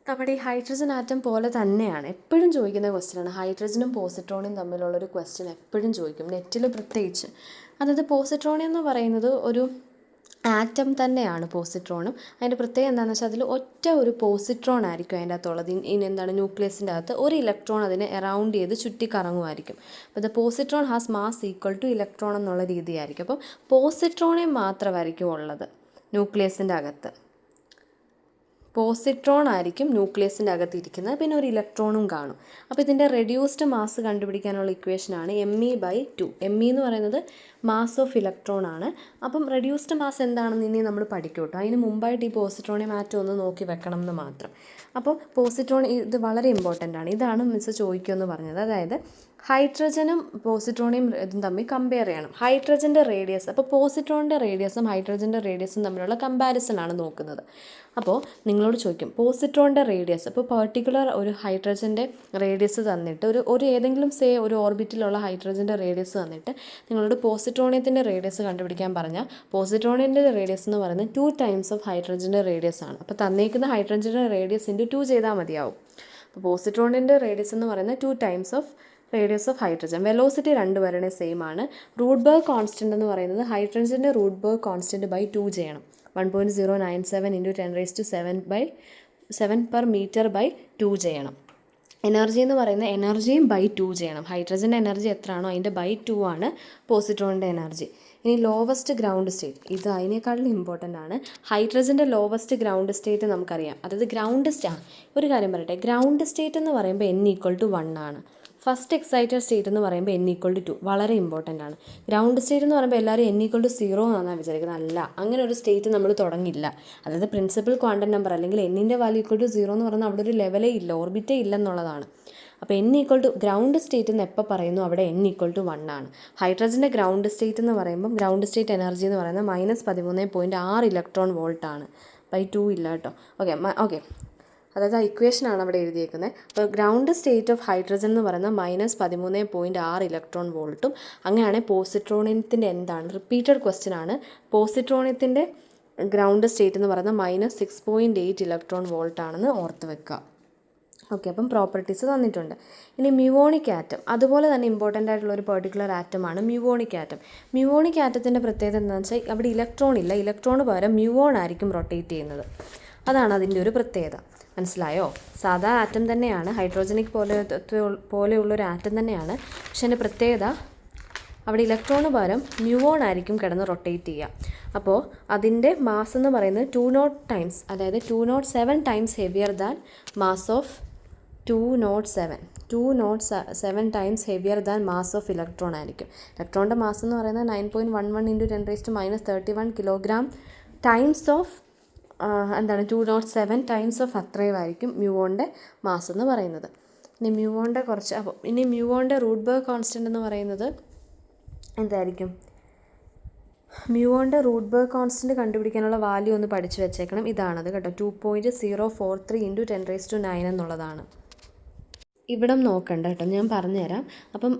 നമ്മുടെ ഈ ഹൈഡ്രജൻ ആറ്റം പോലെ തന്നെയാണ്. എപ്പോഴും ചോദിക്കുന്ന ക്വസ്റ്റ്യനാണ്. ഹൈഡ്രജനും പോസിട്രോണിയം തമ്മിലുള്ളൊരു ക്വസ്റ്റ്യൻ എപ്പോഴും ചോദിക്കും, നെറ്റിൽ പ്രത്യേകിച്ച്. അതായത് പോസിട്രോണിയം എന്ന് പറയുന്നത് ഒരു ആറ്റം തന്നെയാണ് പോസിട്രോണും. അതിൻ്റെ പ്രത്യേകം എന്താണെന്ന് വെച്ചാൽ അതിൽ ഒരു പോസിട്രോൺ ആയിരിക്കും അതിൻ്റെ അകത്തുള്ളത്. ന്യൂക്ലിയസിൻ്റെ അകത്ത് ഒരു ഇലക്ട്രോൺ അതിനെ അറൗണ്ട് ചെയ്ത് ചുറ്റിക്കറങ്ങുമായിരിക്കും. അപ്പോൾ the positron has mass equal to electron എന്നുള്ള രീതിയായിരിക്കും. അപ്പം പോസിട്രോണിയം മാത്രമായിരിക്കും ഉള്ളത്. ന്യൂക്ലിയസിൻ്റെ അകത്ത്. പോസിട്രോൺ ആയിരിക്കും ന്യൂക്ലിയസിൻ്റെ അകത്ത് ഇരിക്കുന്നത്, പിന്നെ ഒരു ഇലക്ട്രോണും കാണും. അപ്പോൾ ഇതിൻ്റെ റെഡ്യൂസ്ഡ് മാസ് കണ്ടുപിടിക്കാനുള്ള ഇക്വേഷനാണ് me/2. me എന്ന് പറയുന്നത് മാസ് ഓഫ് ഇലക്ട്രോൺ ആണ്. അപ്പം റെഡ്യൂസ്ഡ് മാസ് എന്താണെന്ന് ഇനി നമ്മൾ പഠിക്കും കേട്ടോ. അതിന് മുമ്പായിട്ട് ഈ പോസിട്രോണിയം ആറ്റം ഒന്ന് നോക്കി വെക്കണം എന്ന് മാത്രം. അപ്പോൾ പോസിട്രോൺ ഇത് വളരെ ഇമ്പോർട്ടൻ്റ് ആണ്. ഇതാണ് മിസ് ചോദിക്കുമെന്ന് പറഞ്ഞത്. അതായത് ഹൈഡ്രജനും പോസിട്രോണിയം ഇതും തമ്മിൽ കമ്പയർ ചെയ്യണം. ഹൈഡ്രജൻ്റെ റേഡിയസ്, അപ്പോൾ പോസിട്രോണിൻ്റെ റേഡിയസും ഹൈഡ്രജൻ്റെ റേഡിയസും തമ്മിലുള്ള കമ്പാരിസൺ ആണ് നോക്കുന്നത്. അപ്പോൾ നിങ്ങളോട് ചോദിക്കും പോസിട്രോണിൻ്റെ റേഡിയസ്, അപ്പോൾ പെർട്ടിക്കുലർ ഒരു ഹൈഡ്രജൻ്റെ റേഡിയസ് തന്നിട്ട് ഒരു ഏതെങ്കിലും ഒരു ഓർബിറ്റിലുള്ള ഹൈഡ്രജൻ്റെ റേഡിയസ് തന്നിട്ട് നിങ്ങളോട് പോസിട്രോണിയത്തിൻ്റെ റേഡിയസ് കണ്ടുപിടിക്കാൻ പറഞ്ഞാൽ പോസിട്രോണിയൻ്റെ റേഡിയസ് എന്ന് പറയുന്നത് 2 ടൈംസ് ഓഫ് ഹൈഡ്രജൻ്റെ റേഡിയസ് ആണ്. അപ്പോൾ തന്നേക്കുന്ന ഹൈഡ്രജൻ്റെ റേഡിയസ് ഇൻറ്റു 2 ചെയ്താൽ മതിയാവും. അപ്പോൾ പോസിട്രോണിയൻ്റെ റേഡിയസ് എന്ന് പറയുന്നത് 2 times of radius of hydrogen. Velocity രണ്ടുപേരുടെ സെയിം ആണ്. റൂട്ട്ബർഗ് കോൺസ്റ്റൻ്റ് എന്ന് പറയുന്നത് ഹൈഡ്രജൻ്റെ റൂട്ട്ബർഗ് കോൺസ്റ്റൻ്റ് ബൈ 2 ചെയ്യണം. 1.097 × 10⁻⁷ per meter/2 ചെയ്യണം. എനർജി എന്ന് പറയുന്നത് എനർജിയും ബൈ 2 ചെയ്യണം. ഹൈഡ്രജൻ്റെ എനർജി എത്രയാണോ അതിൻ്റെ ബൈ 2 ആണ് പോസിട്രോണിൻ്റെ എനർജി. ഇനി ലോവസ്റ്റ് ഗ്രൗണ്ട് സ്റ്റേറ്റ്, ഇത് അതിനേക്കാളും ഇമ്പോർട്ടൻ്റ് ആണ്. ഹൈഡ്രജൻ്റെ ലോവസ്റ്റ് ഗ്രൗണ്ട് സ്റ്റേറ്റ് നമുക്കറിയാം. അതായത് ഒരു കാര്യം പറയട്ടെ, ഗ്രൗണ്ട് സ്റ്റേറ്റ് എന്ന് പറയുമ്പോൾ n=1 ആണ്. ഫസ്റ്റ് എക്സൈറ്റഡ് സ്റ്റേറ്റ് എന്ന് പറയുമ്പോൾ n=2 വളരെ ഇമ്പോർട്ടൻ്റ് ആണ്. ഗ്രൗണ്ട് സ്റ്റേറ്റ് എന്ന് പറയുമ്പോൾ എല്ലാവരും n=0 എന്നാണ് വിചാരിക്കുന്നത്. അല്ല, അങ്ങനെ ഒരു സ്റ്റേറ്റ് നമ്മൾ തുടങ്ങില്ല. അതായത് പ്രിൻസിപ്പൽ ക്വാണ്ടം നമ്പർ അല്ലെങ്കിൽ n-ൻ്റെ വാല്യൂ =0 എന്ന് പറഞ്ഞാൽ അവിടെ ഒരു ലെവലേ ഇല്ല, ഓർബിറ്റേ ഇല്ലെന്നുള്ളതാണ്. അപ്പോൾ ഗ്രൗണ്ട് സ്റ്റേറ്റ് എന്ന് എപ്പോൾ പറയുന്നു അവിടെ n=1 ആണ്. ഹൈഡ്രജൻ്റെ ഗ്രൗണ്ട് സ്റ്റേറ്റ് എന്ന് പറയുമ്പോൾ ഗ്രൗണ്ട് സ്റ്റേറ്റ് എനർജി എന്ന് പറയുന്നത് -13.6 ഇലക്ട്രോൺ വോൾട്ട് ആണ്. ബൈ 2 ഇല്ല കേട്ടോ. ഓക്കെ അതായത് ആ ഇക്വേഷനാണ് അവിടെ എഴുതിയേക്കുന്നത്. അപ്പോൾ ഗ്രൗണ്ട് സ്റ്റേറ്റ് ഓഫ് ഹൈഡ്രജൻ എന്ന് പറയുന്നത് -13.6 ഇലക്ട്രോൺ വോൾട്ടും. അങ്ങനെയാണെങ്കിൽ പോസിട്രോണിയത്തിൻ്റെ എന്താണ്, റിപ്പീറ്റഡ് ക്വസ്റ്റ്യൻ ആണ്. പോസിട്രോണിയത്തിൻ്റെ ഗ്രൗണ്ട് സ്റ്റേറ്റ് എന്ന് പറയുന്നത് -6.8 ഇലക്ട്രോൺ വോൾട്ട് ആണെന്ന് ഓർത്ത് വെക്കുക. ഓക്കെ, അപ്പം പ്രോപ്പർട്ടീസ് തന്നിട്ടുണ്ട്. ഇനി മ്യൂവോണിക് ആറ്റം, അതുപോലെ തന്നെ ഇമ്പോർട്ടൻ്റ് ആയിട്ടുള്ള ഒരു പെർട്ടിക്കുലർ ആറ്റമാണ് മ്യൂവോണിക് ആറ്റം. മ്യൂവോണിക് ആറ്റത്തിൻ്റെ പ്രത്യേകത എന്താണെന്ന് വെച്ചാൽ അവിടെ ഇലക്ട്രോൺ ഇല്ല, ഇലക്ട്രോണ് പകരം മ്യൂവോൺ ആയിരിക്കും റൊട്ടേറ്റ് ചെയ്യുന്നത്. അതാണ് അതിൻ്റെ ഒരു പ്രത്യേകത. മനസ്സിലായോ? സാധാ ആറ്റം തന്നെയാണ്, ഹൈഡ്രോജനിക് പോലെയുള്ളൊരു ആറ്റം തന്നെയാണ്. പക്ഷെ അതിൻ്റെ പ്രത്യേകത അവിടെ ഇലക്ട്രോണ് പകരം മ്യൂവോൺ ആയിരിക്കും കിടന്ന് റൊട്ടേറ്റ് ചെയ്യുക. അപ്പോൾ അതിൻ്റെ മാസ് എന്ന് പറയുന്നത് 207 ടൈംസ്, അതായത് 207 times heavier than mass of 207 times heavier than mass of electron ആയിരിക്കും. ഇലക്ട്രോണിൻ്റെ മാസ് എന്ന് പറയുന്നത് 9.11 × 10⁻³ kilogram times of 207 times of അത്രയുമായിരിക്കും മ്യൂവോണിൻ്റെ മാസ് എന്ന് പറയുന്നത്. ഇനി മ്യൂവോണിൻ്റെ റൂട്ട്ബർഗ് കോൺസ്റ്റൻ്റ് എന്ന് പറയുന്നത് എന്തായിരിക്കും? മ്യൂവോണിൻ്റെ റൂട്ട്ബർഗ് കോൺസ്റ്റൻ്റ് കണ്ടുപിടിക്കാനുള്ള വാല്യൂ ഒന്ന് പഠിച്ചു വെച്ചേക്കണം. ഇതാണത് കേട്ടോ, 2.043 × 10⁻⁹ എന്നുള്ളതാണ്. ഇവിടം നോക്കണ്ട കേട്ടോ, ഞാൻ പറഞ്ഞുതരാം. അപ്പം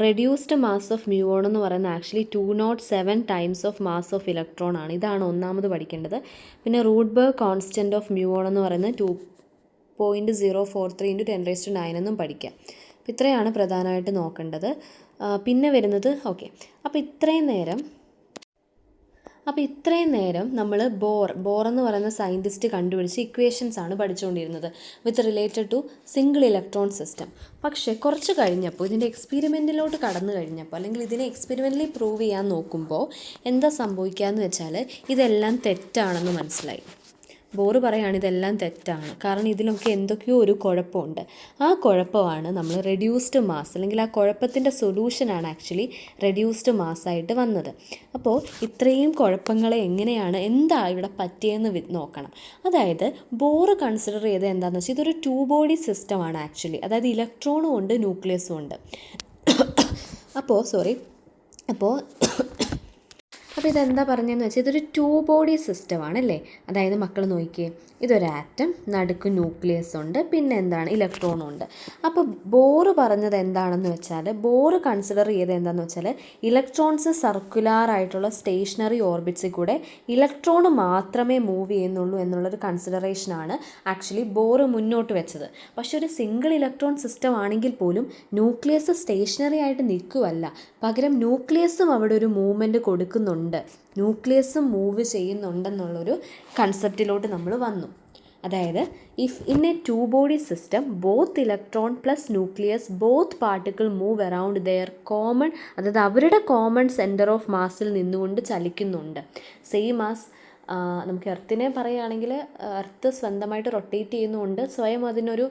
റെഡ്യൂസ്ഡ് മാസ് ഓഫ് മ്യൂവോൺ എന്ന് പറയുന്നത് actually 207 times of mass of electron ആണ്. ഇതാണ് ഒന്നാമത് പഠിക്കേണ്ടത്. പിന്നെ റൂട്ട്ബർഗ് കോൺസ്റ്റൻ്റ് ഓഫ് മ്യൂവോൺ എന്ന് പറയുന്നത് 2.043 × 10⁻⁹ എന്നും പഠിക്കാം. അപ്പോൾ ഇത്രയാണ് പ്രധാനമായിട്ട് നോക്കേണ്ടത്. പിന്നെ വരുന്നത് അപ്പോൾ ഇത്രയും നേരം നമ്മൾ ബോർ എന്ന് പറയുന്ന സയൻറ്റിസ്റ്റ് കണ്ടുപിടിച്ച് ഇക്വേഷൻസ് ആണ് പഠിച്ചുകൊണ്ടിരുന്നത് with related to single electron system. പക്ഷേ കുറച്ച് കഴിഞ്ഞപ്പോൾ ഇതിൻ്റെ എക്സ്പെരിമെൻറ്റിലോട്ട് കടന്നു കഴിഞ്ഞപ്പോൾ, അല്ലെങ്കിൽ ഇതിനെ എക്സ്പെരിമെൻ്റലി പ്രൂവ് ചെയ്യാൻ നോക്കുമ്പോൾ എന്താ സംഭവിക്കുകയെന്ന് വെച്ചാൽ ഇതെല്ലാം തെറ്റാണെന്ന് മനസ്സിലായി. ബോർ പറയുകയാണ് ഇതെല്ലാം തെറ്റാണ്, കാരണം ഇതിലൊക്കെ എന്തൊക്കെയോ ഒരു കുഴപ്പമുണ്ട്. ആ കുഴപ്പമാണ് നമ്മൾ റെഡ്യൂസ്ഡ് മാസ്, അല്ലെങ്കിൽ ആ കുഴപ്പത്തിൻ്റെ സൊല്യൂഷനാണ് ആക്ച്വലി റെഡ്യൂസ്ഡ് മാസ്സായിട്ട് വന്നത്. അപ്പോൾ ഇത്രയും കുഴപ്പങ്ങളെ എന്താ ഇവിടെ പറ്റിയെന്ന് നോക്കണം. അതായത് ബോർ കൺസിഡർ ചെയ്ത് എന്താണെന്ന് വെച്ചാൽ ഇതൊരു 2 ബോഡി സിസ്റ്റമാണ് ആക്ച്വലി, അതായത് ഇലക്ട്രോണും ഉണ്ട് ന്യൂക്ലിയസും ഉണ്ട്. അപ്പോൾ ഇതെന്താ പറഞ്ഞതെന്ന് വെച്ചാൽ ഇതൊരു 2 ബോഡി സിസ്റ്റമാണല്ലേ. അതായത് മക്കൾ നോക്കിയേ, ഇതൊരു ആറ്റം, നടുക്ക് ന്യൂക്ലിയസ് ഉണ്ട്, പിന്നെ എന്താണ്, ഇലക്ട്രോണും ഉണ്ട്. അപ്പോൾ ബോർ പറഞ്ഞത് എന്താണെന്ന് വെച്ചാൽ, ബോർ കൺസിഡർ ചെയ്ത് എന്താണെന്ന് വെച്ചാൽ ഇലക്ട്രോൺസ് സർക്കുലാർ ആയിട്ടുള്ള സ്റ്റേഷനറി ഓർബിറ്റ്സിൽ കൂടെ ഇലക്ട്രോൺ മാത്രമേ മൂവ് ചെയ്യുന്നുള്ളൂ എന്നുള്ളൊരു കൺസിഡറേഷനാണ് ആക്ച്വലി ബോർ മുന്നോട്ട് വെച്ചത്. പക്ഷെ ഒരു സിംഗിൾ ഇലക്ട്രോൺ സിസ്റ്റം ആണെങ്കിൽ പോലും ന്യൂക്ലിയസ് സ്റ്റേഷനറി ആയിട്ട് നിൽക്കുകയല്ല, പകരം ന്യൂക്ലിയസും അവിടെ ഒരു മൂവ്മെൻറ്റ് കൊടുക്കുന്നുണ്ട്, ന്യൂക്ലിയസും മൂവ് ചെയ്യുന്നുണ്ടെന്നുള്ളൊരു കൺസെപ്റ്റിലോട്ട് നമ്മൾ വന്നു. അതായത് if in a 2 body system both electron plus nucleus both particle move around there അതായത് അവരുടെ കോമൺ സെൻറ്റർ ഓഫ് മാസിൽ നിന്നുകൊണ്ട് ചലിക്കുന്നുണ്ട്, സെയിം ആസ് നമുക്ക് എർത്തിനെ പറയുകയാണെങ്കിൽ എർത്ത് സ്വന്തമായിട്ട് റൊട്ടേറ്റ് ചെയ്യുന്നതുകൊണ്ട് സ്വയം അതിനൊരു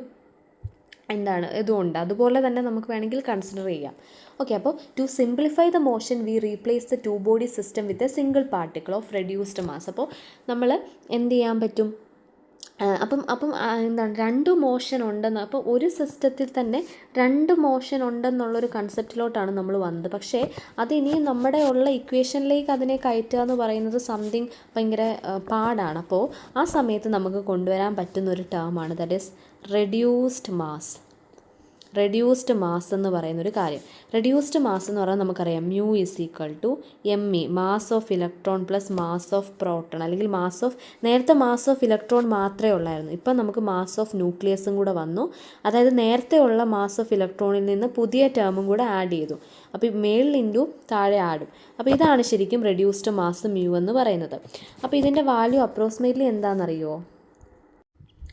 ഇതുമുണ്ട്. അതുപോലെ തന്നെ നമുക്ക് വേണമെങ്കിൽ കൺസിഡർ ചെയ്യാം. ഓക്കെ, അപ്പോൾ to simplify the motion we replace the two body system with a single particle of reduced mass. അപ്പോൾ നമ്മൾ എന്ത് ചെയ്യാൻ പറ്റും, അപ്പം രണ്ട് മോഷൻ ഉണ്ടെന്ന്, അപ്പോൾ ഒരു സിസ്റ്റത്തിൽ തന്നെ രണ്ട് മോഷൻ ഉണ്ടെന്നുള്ളൊരു കൺസെപ്റ്റിലോട്ടാണ് നമ്മൾ വന്നത്. പക്ഷേ അതിനി നമ്മുടെ ഉള്ള ഇക്വേഷനിലേക്ക് അതിനെ കയറ്റുക എന്ന് പറയുന്നത് സംതിങ് ഭയങ്കര പാടാണ്. അപ്പോൾ ആ സമയത്ത് നമുക്ക് കൊണ്ടുവരാൻ പറ്റുന്ന ഒരു ടേമാണ് that is reduced mass. Reduced mass എന്ന് പറയുന്നൊരു കാര്യം. റെഡ്യൂസ്ഡ് മാസ് എന്ന് പറഞ്ഞാൽ നമുക്കറിയാം mu is equal to ME, mass of electron plus mass of proton, അല്ലെങ്കിൽ നേരത്തെ മാസ് ഓഫ് ഇലക്ട്രോൺ മാത്രമേ ഉള്ളായിരുന്നു, ഇപ്പം നമുക്ക് മാസ് ഓഫ് ന്യൂക്ലിയസും കൂടെ വന്നു. അതായത് നേരത്തെ ഉള്ള മാസ് ഓഫ് ഇലക്ട്രോണിൽ നിന്ന് പുതിയ ടേമും കൂടെ ആഡ് ചെയ്തു. അപ്പോൾ മേളിൽ ഇൻറ്റു താഴെ ആഡും. അപ്പോൾ ഇതാണ് ശരിക്കും റെഡ്യൂസ്ഡ് മാസ് മ്യൂ എന്ന് പറയുന്നത്. അപ്പോൾ ഇതിൻ്റെ വാല്യൂ അപ്രോക്സിമേറ്റ്ലി എന്താണെന്നറിയുമോ?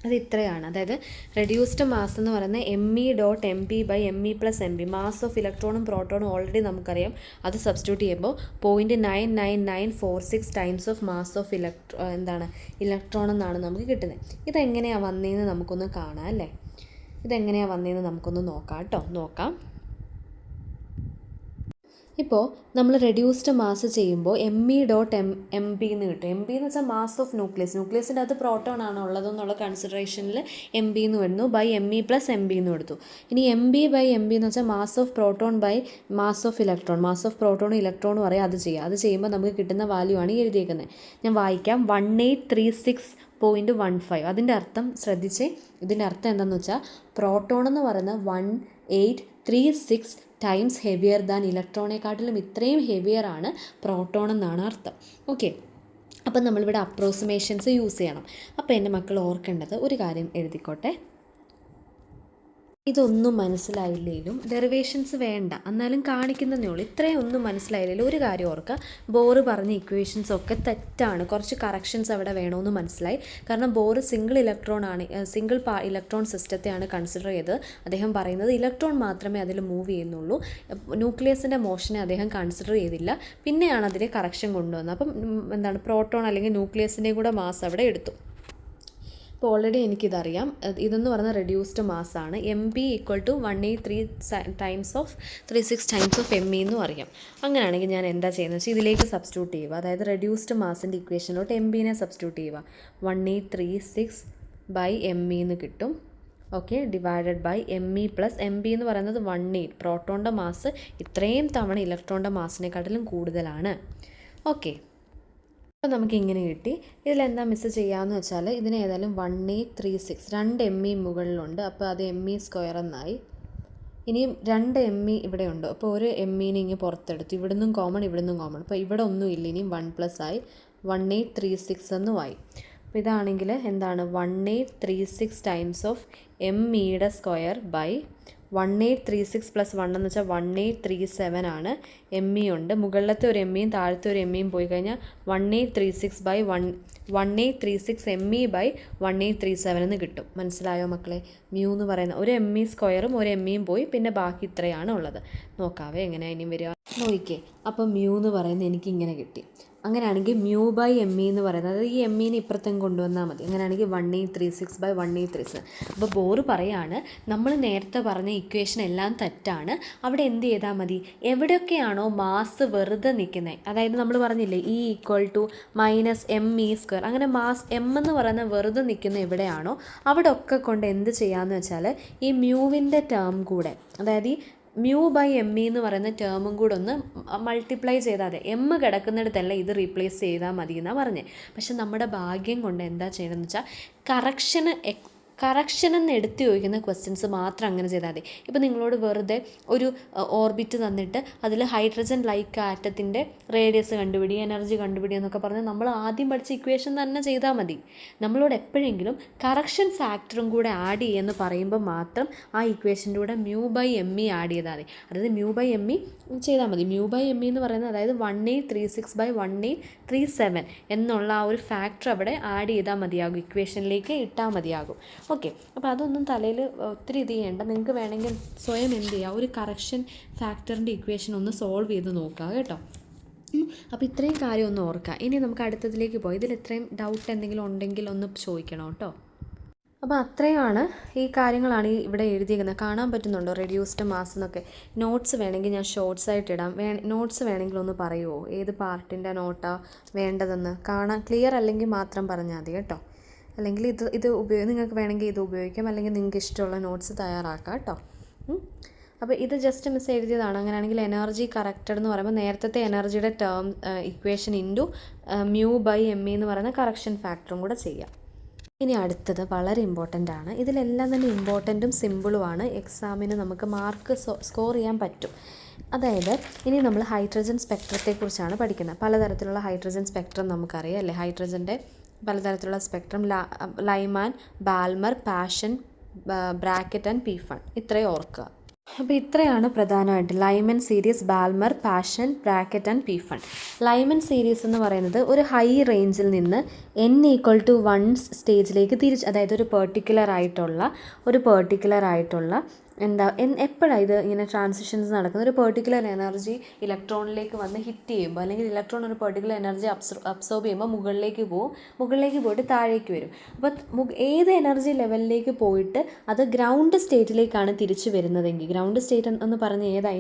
അത് ഇത്രയാണ്. അതായത് റെഡ്യൂസ്ഡ് മാസ് എന്ന് പറയുന്നത് ME.MP/ME+MB, മാസ് ഓഫ് ഇലക്ട്രോണും പ്രോട്ടോണും ഓൾറെഡി നമുക്കറിയാം. അത് സബ്സ്റ്റിറ്റ്യൂട്ട് ചെയ്യുമ്പോൾ 0.99946 times of mass of electron എന്നാണ് നമുക്ക് കിട്ടുന്നത്. ഇതെങ്ങനെയാണ് വന്നതെന്ന് നമുക്കൊന്ന് കാണാം അല്ലേ? ഇതെങ്ങനെയാണ് വന്നതെന്ന് നമുക്കൊന്ന് നോക്കാം. ഇപ്പോൾ നമ്മൾ റെഡ്യൂസ്ഡ് മാസ് ചെയ്യുമ്പോൾ ME.MP എന്ന് കിട്ടും. MB എന്ന് വെച്ചാൽ മാസ് ഓഫ് ന്യൂക്ലിയസിൻ്റെ അത് പ്രോട്ടോൺ ആണ് ഉള്ളതെന്നുള്ള കൺസിഡറേഷനിൽ MB എന്ന് വരുന്നു, ബൈ ME+MB എന്ന് എടുത്തു. ഇനി MB/MB എന്ന് വെച്ചാൽ mass of proton by mass of electron, mass of പ്രോട്ടോണും ഇലക്ട്രോണും അറിയാം. അത് ചെയ്യുമ്പോൾ നമുക്ക് കിട്ടുന്ന വാല്യൂ ആണ് എഴുതിയേക്കുന്നത്. ഞാൻ വായിക്കാം. 1836.15. അതിൻ്റെ അർത്ഥം ശ്രദ്ധിച്ചേ. ഇതിൻ്റെ അർത്ഥം എന്താണെന്ന് വെച്ചാൽ പ്രോട്ടോൺ എന്ന് പറയുന്നത് 1836 ടൈംസ് ഹെവിയർ ദാൻ ഇലക്ട്രോണേക്കാട്ടിലും ഇത്രയും ഹെവിയർ ആണ് പ്രോട്ടോൺ എന്നാണ് അർത്ഥം. ഓക്കെ, അപ്പം നമ്മളിവിടെ അപ്രോക്സിമേഷൻസ് യൂസ് ചെയ്യണം. അപ്പോൾ എൻ്റെ മക്കൾ ഓർക്കേണ്ടത് ഒരു കാര്യം എഴുതിക്കോട്ടെ. ഇതൊന്നും മനസ്സിലായില്ലെങ്കിലും ഡെറിവേഷൻസ് വേണ്ട, എന്നാലും കാണിക്കുന്നതേ ഉള്ളൂ. ഇത്രയും ഒന്നും മനസ്സിലായില്ലെങ്കിലും ഒരു കാര്യം ഓർക്കുക, ബോറ് പറഞ്ഞ ഇക്വേഷൻസ് ഒക്കെ തെറ്റാണ്. കുറച്ച് കറക്ഷൻസ് അവിടെ വേണമെന്ന് മനസ്സിലായി. കാരണം ബോറ് സിംഗിൾ ഇലക്ട്രോൺ സിസ്റ്റത്തെയാണ് കൺസിഡർ ചെയ്തത്. അദ്ദേഹം പറയുന്നത് ഇലക്ട്രോൺ മാത്രമേ അതിൽ മൂവ് ചെയ്യുന്നുള്ളൂ, ന്യൂക്ലിയസിൻ്റെ മോഷനെ അദ്ദേഹം കൺസിഡർ ചെയ്തില്ല. പിന്നെയാണ് അതിലെ കറക്ഷൻ കൊണ്ടുവന്നത്. അപ്പം പ്രോട്ടോൺ അല്ലെങ്കിൽ ന്യൂക്ലിയസിൻ്റെയും കൂടെ മാസ് അവിടെ എടുത്തു. ഇപ്പോൾ ഓൾറെഡി എനിക്കിതറിയാം. ഇതെന്ന് പറയുന്ന റെഡ്യൂസ്ഡ് മാസ്സാണ്. MB = 183 times of 36 times of ME എന്നും അറിയാം. അങ്ങനെയാണെങ്കിൽ ഞാൻ എന്താ ചെയ്യുന്നത് വെച്ചാൽ ഇതിലേക്ക് സബ്സ്റ്റിറ്റ്യൂട്ട് ചെയ്യുക. അതായത് റെഡ്യൂസ്ഡ് മാസിൻ്റെ ഇക്വേഷനിലോട്ട് MBനെ സബ്സ്റ്റിറ്റ്യൂട്ട് ചെയ്യുക. 1836/ME എന്ന് കിട്ടും. ഓക്കെ, ഡിവൈഡഡ് ബൈ ME+MB എന്ന് പറയുന്നത് 18. പ്രോട്ടോണിൻ്റെ മാസ് ഇത്രയും തവണ ഇലക്ട്രോണിൻ്റെ മാസിനെക്കാട്ടിലും കൂടുതലാണ്. ഓക്കെ, അപ്പോൾ നമുക്ക് ഇങ്ങനെ കിട്ടി. ഇതിലെന്താ മിസ് ചെയ്യാമെന്ന് വെച്ചാൽ ഇതിന് ഏതായാലും 1836 2 ME മുകളിലുണ്ട്. അപ്പോൾ അത് ME² എന്നായി. ഇനിയും 2 ME ഇവിടെ ഉണ്ട്. അപ്പോൾ ഒരു ME ഇങ്ങ് പുറത്തെടുത്തു. ഇവിടുന്നും കോമൺ, ഇവിടുന്നും കോമൺ. അപ്പോൾ ഇവിടെ ഒന്നും ഇല്ല, ഇനിയും 1+ ആയി 1836 എന്നുമായി. അപ്പോൾ ഇതാണെങ്കിൽ 1836 ടൈംസ് ഓഫ് ME² ബൈ 1836 + 1 എന്ന് വെച്ചാൽ 1837 ആണ്. ME ഉണ്ട്, മുകളിലത്തെ ഒരു MEയും താഴത്തെ ഒരു MEയും പോയി കഴിഞ്ഞാൽ 1836 ME/1837 എന്ന് കിട്ടും. മനസ്സിലായോ മക്കളെ? മ്യൂ എന്ന് പറയുന്ന ഒരു ME² ഒരു MEയും പോയി, പിന്നെ ബാക്കി ഇത്രയാണ് ഉള്ളത്. നോക്കാവേ എങ്ങനെയാണ് ഇനിയും വരിക നോക്കിക്കേ. അപ്പോൾ മ്യൂ എന്ന് പറയുന്നത് എനിക്കിങ്ങനെ കിട്ടി. അങ്ങനെയാണെങ്കിൽ μ/ME എന്ന് പറയുന്നത്, അതായത് ഈ MEനെ ഇപ്പുറത്തേക്ക് കൊണ്ടുവന്നാൽ മതി. അങ്ങനെയാണെങ്കിൽ 1836/1837. അപ്പോൾ ബോറ് പറയാണ് നമ്മൾ നേരത്തെ പറഞ്ഞ ഇക്വേഷൻ എല്ലാം തെറ്റാണ്. അവിടെ എന്ത് ചെയ്താൽ മതി, എവിടെയൊക്കെയാണോ മാസ് വെറുതെ നിൽക്കുന്നത്, അതായത് നമ്മൾ പറഞ്ഞില്ലേ E = -ME², അങ്ങനെ മാസ് M എന്ന് പറയുന്നത് വെറുതെ നിൽക്കുന്ന എവിടെയാണോ അവിടെ ഒക്കെ കൊണ്ട് എന്ത് ചെയ്യാമെന്ന് വെച്ചാൽ ഈ മ്യൂവിൻ്റെ ടേം കൂടെ, അതായത് ഈ μ/ME എന്ന് പറയുന്ന ടേമും കൂടെ ഒന്ന് മൾട്ടിപ്ലൈ ചെയ്താൽ മതി. M കിടക്കുന്നിടത്തല്ല ഇത് റീപ്ലേസ് ചെയ്താൽ മതി എന്നാണ് പറഞ്ഞത്. പക്ഷെ നമ്മുടെ ഭാഗ്യം കൊണ്ട് എന്താ ചെയ്യണമെന്ന് വെച്ചാൽ കറക്ഷൻ എന്ന് എടുത്ത് ചോദിക്കുന്ന ക്വസ്റ്റ്യൻസ് മാത്രം അങ്ങനെ ചെയ്താൽ മതി. ഇപ്പോൾ നിങ്ങളോട് വെറുതെ ഒരു ഓർബിറ്റ് തന്നിട്ട് അതിൽ ഹൈഡ്രജൻ ലൈക്ക് ആറ്റത്തിൻ്റെ റേഡിയസ് കണ്ടുപിടി, എനർജി കണ്ടുപിടി എന്നൊക്കെ പറഞ്ഞാൽ നമ്മൾ ആദ്യം പഠിച്ച ഇക്വേഷൻ തന്നെ ചെയ്താൽ മതി. നമ്മളോട് എപ്പോഴെങ്കിലും കറക്ഷൻ ഫാക്ടറും കൂടെ ആഡ് ചെയ്യുമെന്ന് പറയുമ്പോൾ മാത്രം ആ ഇക്വേഷൻ്റെ കൂടെ μ/ME ആഡ് ചെയ്താൽ മതി. അതായത് μ/ME ചെയ്താൽ മതി. μ/ME എന്ന് പറയുന്നത് അതായത് 1836/1837 എന്നുള്ള ആ ഒരു ഫാക്ടർ അവിടെ ആഡ് ചെയ്താൽ മതിയാകും, ഇക്വേഷനിലേക്ക് ഇട്ടാൽ മതിയാകും. ഓക്കെ, അപ്പോൾ അതൊന്നും തലയിൽ ഒത്തിരി ഇത് ചെയ്യേണ്ട. നിങ്ങൾക്ക് വേണമെങ്കിൽ സ്വയം എന്ത് ചെയ്യുക, ഒരു കറക്ഷൻ ഫാക്ടറിൻ്റെ ഇക്വേഷൻ ഒന്ന് സോൾവ് ചെയ്ത് നോക്കുക കേട്ടോ. അപ്പോൾ ഇത്രയും കാര്യം ഒന്ന് ഓർക്കുക. ഇനി നമുക്ക് അടുത്തതിലേക്ക് പോയി ഇതിൽ ഇത്രയും ഡൗട്ട് എന്തെങ്കിലും ഉണ്ടെങ്കിൽ ഒന്ന് ചോദിക്കണം കേട്ടോ. അപ്പോൾ അത്രയാണ് ഈ കാര്യങ്ങളാണ് ഇവിടെ എഴുതിയിരിക്കുന്നത്. കാണാൻ പറ്റുന്നുണ്ടോ റെഡ്യൂസ്ഡ് മാസ് എന്നൊക്കെ? നോട്ട്സ് വേണമെങ്കിൽ ഞാൻ ഷോർട്സ് ആയിട്ട് ഇടാം. നോട്ട്സ് വേണമെങ്കിൽ ഒന്ന് പറയുമോ ഏത് പാർട്ടിൻ്റെ നോട്ടാണ് വേണ്ടതെന്ന്? കാണാൻ ക്ലിയർ അല്ലെങ്കിൽ മാത്രം പറഞ്ഞാൽ മതി കേട്ടോ. അല്ലെങ്കിൽ നിങ്ങൾക്ക് വേണമെങ്കിൽ ഇത് ഉപയോഗിക്കാം, അല്ലെങ്കിൽ നിങ്ങൾക്ക് ഇഷ്ടമുള്ള നോട്ട്സ് തയ്യാറാക്കാം കേട്ടോ. അപ്പോൾ ഇത് ജസ്റ്റ് മിസ് എഴുതിയതാണ്. അങ്ങനെയാണെങ്കിൽ എനർജി കറക്റ്റഡ് എന്ന് പറയുമ്പോൾ നേരത്തെ എനർജിയുടെ ടേം ഇക്വേഷൻ ഇൻറ്റു μ/m എന്ന് പറയുന്ന കറക്ഷൻ ഫാക്ടറും കൂടെ ചെയ്യാം. ഇനി അടുത്തത് വളരെ ഇമ്പോർട്ടൻ്റ് ആണ്. ഇതിലെല്ലാം തന്നെ ഇമ്പോർട്ടൻറ്റും സിമ്പിളുമാണ്. എക്സാമിന് നമുക്ക് മാർക്ക് സ്കോർ ചെയ്യാൻ പറ്റും. അതായത് ഇനി നമ്മൾ ഹൈഡ്രജൻ സ്പെക്ട്രത്തെക്കുറിച്ചാണ് പഠിക്കുന്നത്. പലതരത്തിലുള്ള ഹൈഡ്രജൻ സ്പെക്ട്രം നമുക്കറിയാം അല്ലേ? ഹൈഡ്രജൻ്റെ പലതരത്തിലുള്ള spectrum Lyman, Balmer, Paschen, Brackett and Pfund. ഇത്രയും ഓർക്കുക. അപ്പോൾ ഇത്രയാണ് പ്രധാനമായിട്ട് Lyman series, Balmer, Paschen, Brackett and Pfund. Lyman series എന്ന് പറയുന്നത് ഒരു ഹൈ റേഞ്ചിൽ നിന്ന് n=1 സ്റ്റേജിലേക്ക് അതായത് ഒരു പെർട്ടിക്കുലർ ആയിട്ടുള്ള എപ്പോഴാണ് ഇത് ഇങ്ങനെ ട്രാൻസിഷൻസ് നടക്കുന്നത്? ഒരു പെർട്ടിക്കുലർ എനർജി ഇലക്ട്രോണിലേക്ക് വന്ന് ഹിറ്റ് ചെയ്യുമ്പോൾ, അല്ലെങ്കിൽ ഇലക്ട്രോൺ ഒരു പെർട്ടിക്കുലർ എനർജി അബ്സോർബ് ചെയ്യുമ്പോൾ മുകളിലേക്ക് പോയിട്ട് താഴേക്ക് വരും. അപ്പോൾ ഏത് എനർജി ലെവലിലേക്ക് പോയിട്ട് അത് ഗ്രൗണ്ട് സ്റ്റേറ്റിലേക്കാണ് തിരിച്ചു വരുന്നതെങ്കിൽ, ഗ്രൗണ്ട് സ്റ്റേറ്റ് എന്ന് പറഞ്ഞ് ഏതാ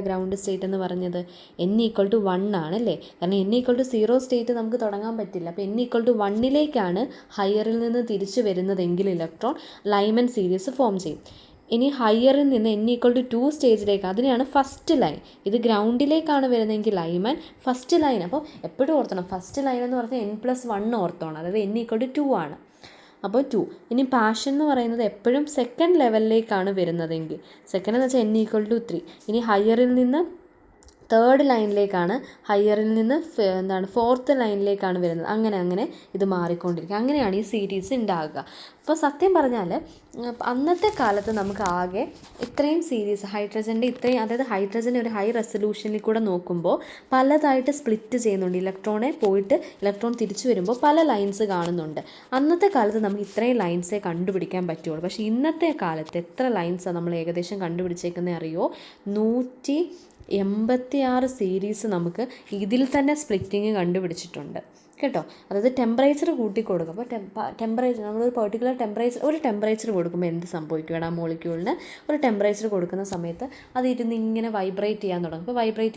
ഗ്രൗണ്ട് സ്റ്റേറ്റ് എന്ന് പറഞ്ഞത്? n=1 ആണല്ലേ? കാരണം n=0 സ്റ്റേറ്റ് നമുക്ക് തുടങ്ങാൻ പറ്റില്ല. അപ്പോൾ n=1ലേക്കാണ് ഹയറിൽ നിന്ന് തിരിച്ചു വരുന്നതെങ്കിൽ ഇലക്ട്രോൺ ലൈമൻ സീരീസ് ഫോം ചെയ്യും. ഇനി ഹയറിൽ നിന്ന് n=2 സ്റ്റേജിലേക്ക്, അതിനെയാണ് ഫസ്റ്റ് ലൈൻ. ഇത് ഗ്രൗണ്ടിലേക്കാണ് വരുന്നതെങ്കിൽ ലൈമൻ ഫസ്റ്റ് ലൈൻ. അപ്പോൾ എപ്പോഴും ഓർത്തണം, ഫസ്റ്റ് ലൈൻ എന്ന് പറഞ്ഞാൽ n+1 ഓർത്തോണം, അതായത് n=2 ആണ്. അപ്പോൾ 2. ഇനി പാഷൻ എന്ന് പറയുന്നത് എപ്പോഴും സെക്കൻഡ് ലെവലിലേക്കാണ് വരുന്നതെങ്കിൽ, സെക്കൻഡ് എന്ന് വെച്ചാൽ n=3. ഇനി ഹയറിൽ നിന്ന് തേർഡ് ലൈനിലേക്കാണ്, ഹയറിൽ നിന്ന് ഫോർത്ത് ലൈനിലേക്കാണ് വരുന്നത്. അങ്ങനെ ഇത് മാറിക്കൊണ്ടിരിക്കുക. അങ്ങനെയാണ് ഈ സീരീസ് ഉണ്ടാകുക. അപ്പോൾ സത്യം പറഞ്ഞാൽ അന്നത്തെ കാലത്ത് നമുക്ക് ആകെ ഇത്രയും സീരീസ് ഹൈഡ്രജൻ്റെ അതായത് ഹൈഡ്രജനെ ഒരു ഹൈ റെസൊല്യൂഷനിൽ കൂടെ നോക്കുമ്പോൾ പലതായിട്ട് സ്പ്ലിറ്റ് ചെയ്യുന്നുണ്ട്. ഇലക്ട്രോൺ തിരിച്ചു വരുമ്പോൾ പല ലൈൻസ് കാണുന്നുണ്ട്. അന്നത്തെ കാലത്ത് നമുക്ക് ഇത്രയും ലൈൻസേ കണ്ടുപിടിക്കാൻ പറ്റുള്ളൂ. പക്ഷേ ഇന്നത്തെ കാലത്ത് എത്ര ലൈൻസാണ് നമ്മൾ ഏകദേശം കണ്ടുപിടിച്ചേക്കുന്നത് അറിയോ? 186 സീരീസ് നമുക്ക് ഇതിൽ തന്നെ സ്പ്ലിറ്റിങ് കണ്ടുപിടിച്ചിട്ടുണ്ട് കേട്ടോ. അതായത് ടെമ്പറേച്ചർ കൂട്ടിക്കൊടുക്കും. അപ്പോൾ ടെമ്പറേച്ചർ നമ്മളൊരു പെർട്ടിക്കുലർ ടെമ്പറേച്ചർ കൊടുക്കുമ്പോൾ എന്ത് സംഭവിക്കും? ആ മോളിക്യൂളിന് ഒരു ടെമ്പറേച്ചർ കൊടുക്കുന്ന സമയത്ത് അത് ഇരുന്ന് ഇങ്ങനെ വൈബ്രേറ്റ് ചെയ്യാൻ തുടങ്ങും. അപ്പോൾ വൈബ്രേറ്റ്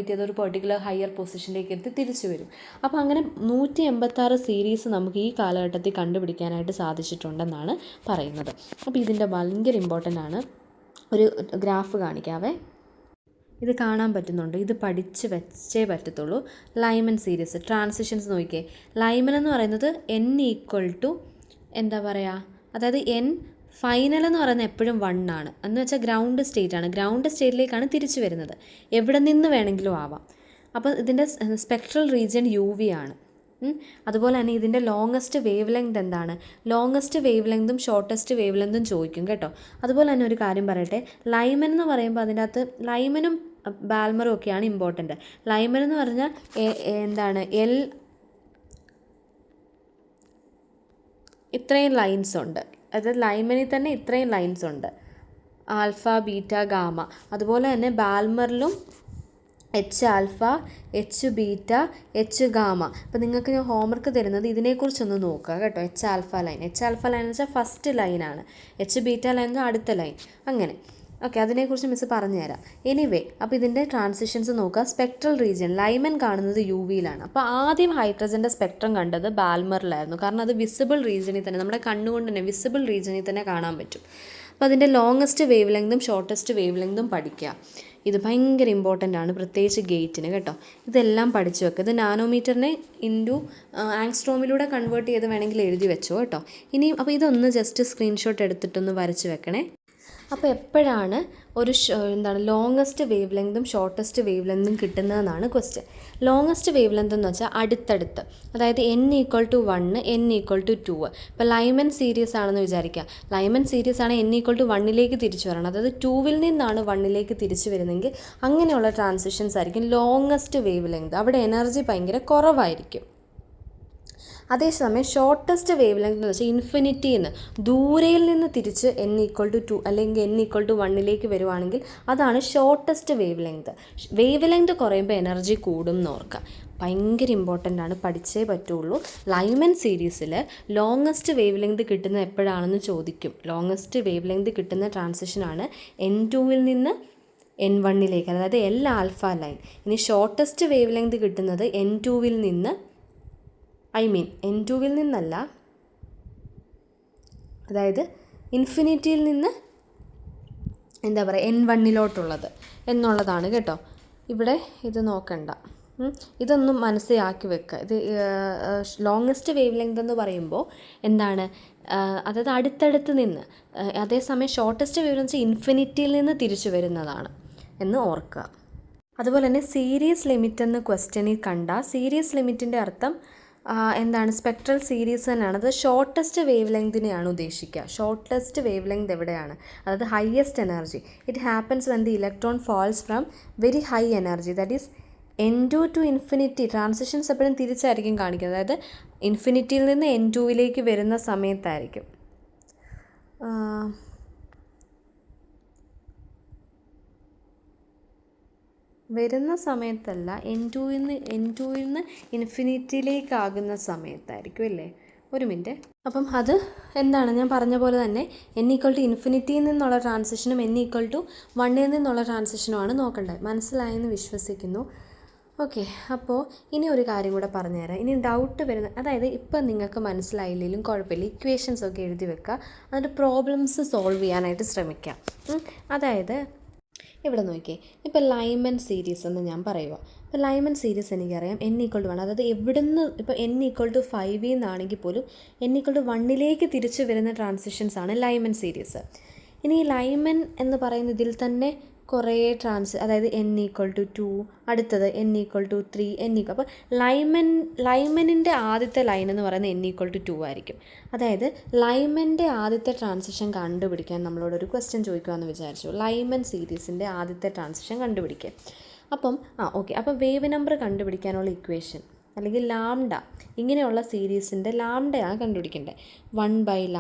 ചെയ്ത് ഒരു പെർട്ടിക്കുലർ ഹയർ പൊസിഷനിലേക്ക് എത്തി തിരിച്ചു വരും. അപ്പോൾ അങ്ങനെ 186 സീരീസ് നമുക്ക് ഈ കാലഘട്ടത്തിൽ കണ്ടുപിടിക്കാനായിട്ട് സാധിച്ചിട്ടുണ്ടെന്നാണ് പറയുന്നത്. അപ്പോൾ ഇതിൻ്റെ ഭയങ്കര ഇമ്പോർട്ടൻ്റ് ആണ്. ഒരു ഗ്രാഫ് കാണിക്കാവേ. ഇത് കാണാൻ പറ്റുന്നുണ്ട്. ഇത് പഠിച്ച് വെച്ചേ പറ്റത്തുള്ളൂ. ലൈമൻ സീരീസ് ട്രാൻസിഷൻസ് നോക്കിയേ. ലൈമൻ എന്ന് പറയുന്നത് അതായത് n ഫൈനൽ എന്ന് പറയുന്നത് എപ്പോഴും 1 ആണ്. എന്ന് വെച്ചാൽ ഗ്രൗണ്ട് സ്റ്റേറ്റിലേക്കാണ് തിരിച്ചു വരുന്നത്. എവിടെ നിന്ന് വേണമെങ്കിലും ആവാം. അപ്പോൾ ഇതിൻ്റെ സ്പെക്ട്രൽ റീജിയൻ UV ആണ്. അതുപോലെ തന്നെ ഇതിൻ്റെ ലോങ്ങസ്റ്റ് വേവ് ലെങ്ത് എന്താണ്? ലോങ്ങസ്റ്റ് വേവ് ലെങ്തും ഷോർട്ടസ്റ്റ് വേവ് ലെങ്തും ചോദിക്കും കേട്ടോ. അതുപോലെ തന്നെ ഒരു കാര്യം പറയട്ടെ, ലൈമൻ എന്ന് പറയുമ്പോൾ അതിൻ്റെ അകത്ത് ലൈമനും ബാൽമറും ഒക്കെയാണ് ഇമ്പോർട്ടൻ്റ്. ലൈമൻ എന്ന് പറഞ്ഞാൽ ഇത്രയും ലൈൻസ് ഉണ്ട്. അതായത് ലൈമനിൽ തന്നെ ഇത്രയും ലൈൻസ് ഉണ്ട്, ആൽഫ, ബീറ്റ, ഗാമ. അതുപോലെ തന്നെ ബാൽമറിലും H-ആൽഫ, H-ബീറ്റ, H-ഗാമ. അപ്പോൾ നിങ്ങൾക്ക് ഞാൻ ഹോംവർക്ക് തരുന്നത് ഇതിനെക്കുറിച്ചൊന്ന് നോക്കുക കേട്ടോ. H-ആൽഫ ലൈൻ എന്ന് വെച്ചാൽ ഫസ്റ്റ് ലൈനാണ്. H-ബീറ്റ ലൈൻ എന്ന് അടുത്ത ലൈൻ. അങ്ങനെ ഓക്കെ, അതിനെക്കുറിച്ച് മിസ് പറഞ്ഞുതരാം. അപ്പോൾ ഇതിൻ്റെ ട്രാൻസിഷൻസ് നോക്കുക. സ്പെക്ട്രൽ റീജിയൻ ലൈമൻ കാണുന്നത് UV-യിലാണ്. അപ്പോൾ ആദ്യം ഹൈഡ്രജൻ്റെ സ്പെക്ട്രം കണ്ടത് ബാൽമറിലായിരുന്നു. കാരണം അത് വിസിബിൾ റീജിയനിൽ തന്നെ, നമ്മുടെ കണ്ണുകൊണ്ട് തന്നെ വിസിബിൾ റീജിയനിൽ തന്നെ കാണാൻ പറ്റും. അപ്പോൾ അതിൻ്റെ ലോങ്ങസ്റ്റ് വേവ് ലെങ്തും ഷോർട്ടസ്റ്റ് വേവ് ലെങ്തും പഠിക്കുക. ഇത് ഭയങ്കര ഇമ്പോർട്ടൻ്റ് ആണ്, പ്രത്യേകിച്ച് ഗേറ്റിന് കേട്ടോ. ഇതെല്ലാം പഠിച്ചു വെക്കുക. ഇത് നാനോമീറ്ററിനെ ഇൻറ്റു ആങ്സ്ട്രോമിലൂടെ കൺവേർട്ട് ചെയ്ത് വേണമെങ്കിൽ എഴുതി വെച്ചോ കേട്ടോ. അപ്പോൾ ഇതൊന്ന് ജസ്റ്റ് സ്ക്രീൻഷോട്ട് എടുത്തിട്ടൊന്ന് വരച്ച് വെക്കണേ. അപ്പോൾ എപ്പോഴാണ് ലോങ്ങസ്റ്റ് വേവ് ലെങ്തും ഷോർട്ടസ്റ്റ് വേവ് ലെങ്തും കിട്ടുന്നതെന്നാണ് ക്വസ്റ്റ്യൻ. ലോങ്ങസ്റ്റ് വേവ് ലെങ്ത് എന്ന് വെച്ചാൽ അടുത്തടുത്ത്, അതായത് n=1, n=2. ഇപ്പോൾ ലൈമൻ സീരീസ് ആണെന്ന് വിചാരിക്കുക. ലൈമൻ സീരീസ് ആണ് n=1ലേക്ക് തിരിച്ചു വരണം. അതായത് 2-ൽ നിന്നാണ് 1ലേക്ക് തിരിച്ചു വരുന്നതെങ്കിൽ അങ്ങനെയുള്ള ട്രാൻസിഷൻസ് ആയിരിക്കും ലോങ്ങസ്റ്റ് വേവ് ലെങ്ത്. അവിടെ എനർജി ഭയങ്കര കുറവായിരിക്കും. അതേസമയം ഷോർട്ടസ്റ്റ് വേവ് ലെങ്ത് എന്ന് വെച്ചാൽ ഇൻഫിനിറ്റിയിൽ നിന്ന് ദൂരയിൽ നിന്ന് തിരിച്ച് n=2 അല്ലെങ്കിൽ n=1 വരുവാണെങ്കിൽ അതാണ് shortest wave length. Wave length കുറയുമ്പോൾ എനർജി കൂടും എന്ന് ഓർക്കുക. ഭയങ്കര ഇമ്പോർട്ടൻ്റ് ആണ്, പഠിച്ചേ പറ്റുള്ളൂ. ലൈമൻ സീരീസിൽ ലോങ്ങസ്റ്റ് വേവ് ലെങ്ത് കിട്ടുന്നത് എപ്പോഴാണെന്ന് ചോദിക്കും. ലോങ്ങസ്റ്റ് വേവ് ലെങ്ത് കിട്ടുന്ന ട്രാൻസിഷനാണ് n2 നിന്ന് n1, അതായത് L ആൽഫ ലൈൻ. ഇനി ഷോർട്ടസ്റ്റ് വേവ് ലെങ്ത് കിട്ടുന്നത് n2 നിന്ന് n2 നിന്നല്ല, അതായത് ഇൻഫിനിറ്റിയിൽ നിന്ന് എന്താ പറയുക n1 എന്നുള്ളതാണ് കേട്ടോ. ഇവിടെ ഇത് നോക്കണ്ട, ഇതൊന്നും മനസ്സിലാക്കി വെക്കുക. ഇത് ലോങ്ങസ്റ്റ് വേവ് ലെങ്ത് എന്ന് പറയുമ്പോൾ എന്താണ്, അതായത് അടുത്തടുത്ത് നിന്ന്. അതേസമയം ഷോർട്ടസ്റ്റ് വേവ് ലെങ്ത് ഇൻഫിനിറ്റിയിൽ നിന്ന് തിരിച്ചു വരുന്നതാണ് എന്ന് ഓർക്കുക. അതുപോലെ തന്നെ സീരീസ് ലിമിറ്റ് എന്ന് ക്വസ്റ്റ്യനിൽ കണ്ട സീരീസ് ലിമിറ്റിൻ്റെ അർത്ഥം എന്താണ്, സ്പെക്ട്രൽ സീരീസ് തന്നെയാണ്. അത് ഷോർട്ടസ്റ്റ് വേവ് ലെങ്തിനെയാണ് ഉദ്ദേശിക്കുക. ഷോർട്ടസ്റ്റ് വേവ് ലെങ്ത് എവിടെയാണ്, അതായത് highest energy. It happens when the electron falls from very high energy, that is n2 to infinity. Transitions എപ്പോഴും തിരിച്ചായിരിക്കും കാണിക്കുന്നത്, അതായത് ഇൻഫിനിറ്റിയിൽ നിന്ന് n2 വരുന്ന സമയത്തായിരിക്കും. വരുന്ന സമയത്തല്ല, n2 നിന്ന് ഇൻഫിനിറ്റിയിലേക്കാകുന്ന സമയത്തായിരിക്കും അല്ലേ. ഒരു മിനിറ്റ്. അപ്പം അത് എന്താണ്, ഞാൻ പറഞ്ഞ പോലെ തന്നെ n=ഇൻഫിനിറ്റിയിൽ നിന്നുള്ള ട്രാൻസിഷനും n=1 നിന്നുള്ള ട്രാൻസിഷനുമാണ് നോക്കേണ്ടത്. മനസ്സിലായെന്ന് വിശ്വസിക്കുന്നു. ഓക്കെ, അപ്പോൾ ഇനി ഒരു കാര്യം കൂടെ പറഞ്ഞുതരാം. ഇനി ഡൗട്ട് വരുന്ന, അതായത് ഇപ്പം നിങ്ങൾക്ക് മനസ്സിലായില്ലെങ്കിലും കുഴപ്പമില്ല, ഇക്വേഷൻസ് ഒക്കെ എഴുതി വെക്കുക, എന്നിട്ട് പ്രോബ്ലംസ് സോൾവ് ചെയ്യാനായിട്ട് ശ്രമിക്കാം. അതായത് ഇവിടെ നോക്കിയേ, ഇപ്പോൾ ലൈമൻ സീരീസ് എന്ന് ഞാൻ പറയുക. ഇപ്പോൾ ലൈമൻ സീരീസ് എനിക്കറിയാം n=1, അതായത് എവിടുന്ന് ഇപ്പോൾ n=5 എന്നാണെങ്കിൽ പോലും n=1 തിരിച്ചു വരുന്ന ട്രാൻസിഷൻസാണ് ലൈമൻ സീരീസ്. ഇനി ഈ ലൈമൻ എന്ന് പറയുന്ന ഇതിൽ തന്നെ കുറേ അതായത് n=2, അടുത്തത് n=3, അപ്പോൾ ലൈമനിൻ്റെ ആദ്യത്തെ ലൈൻ എന്ന് പറയുന്നത് n=2 ആയിരിക്കും. അതായത് ലൈമൻ്റെ ആദ്യത്തെ ട്രാൻസിഷൻ കണ്ടുപിടിക്കാൻ നമ്മളോടൊരു ക്വസ്റ്റ്യൻ ചോദിക്കുകയെന്ന് വിചാരിച്ചു. ലൈമൻ സീരീസിൻ്റെ ആദ്യത്തെ ട്രാൻസിഷൻ കണ്ടുപിടിക്കുക. അപ്പം ഓക്കെ, അപ്പോൾ വേവ് നമ്പർ കണ്ടുപിടിക്കാനുള്ള ഇക്വേഷൻ അല്ലെങ്കിൽ ലാംഡ, ഇങ്ങനെയുള്ള സീരീസിൻ്റെ ലാംഡയാണ് കണ്ടുപിടിക്കേണ്ടത്. 1/λ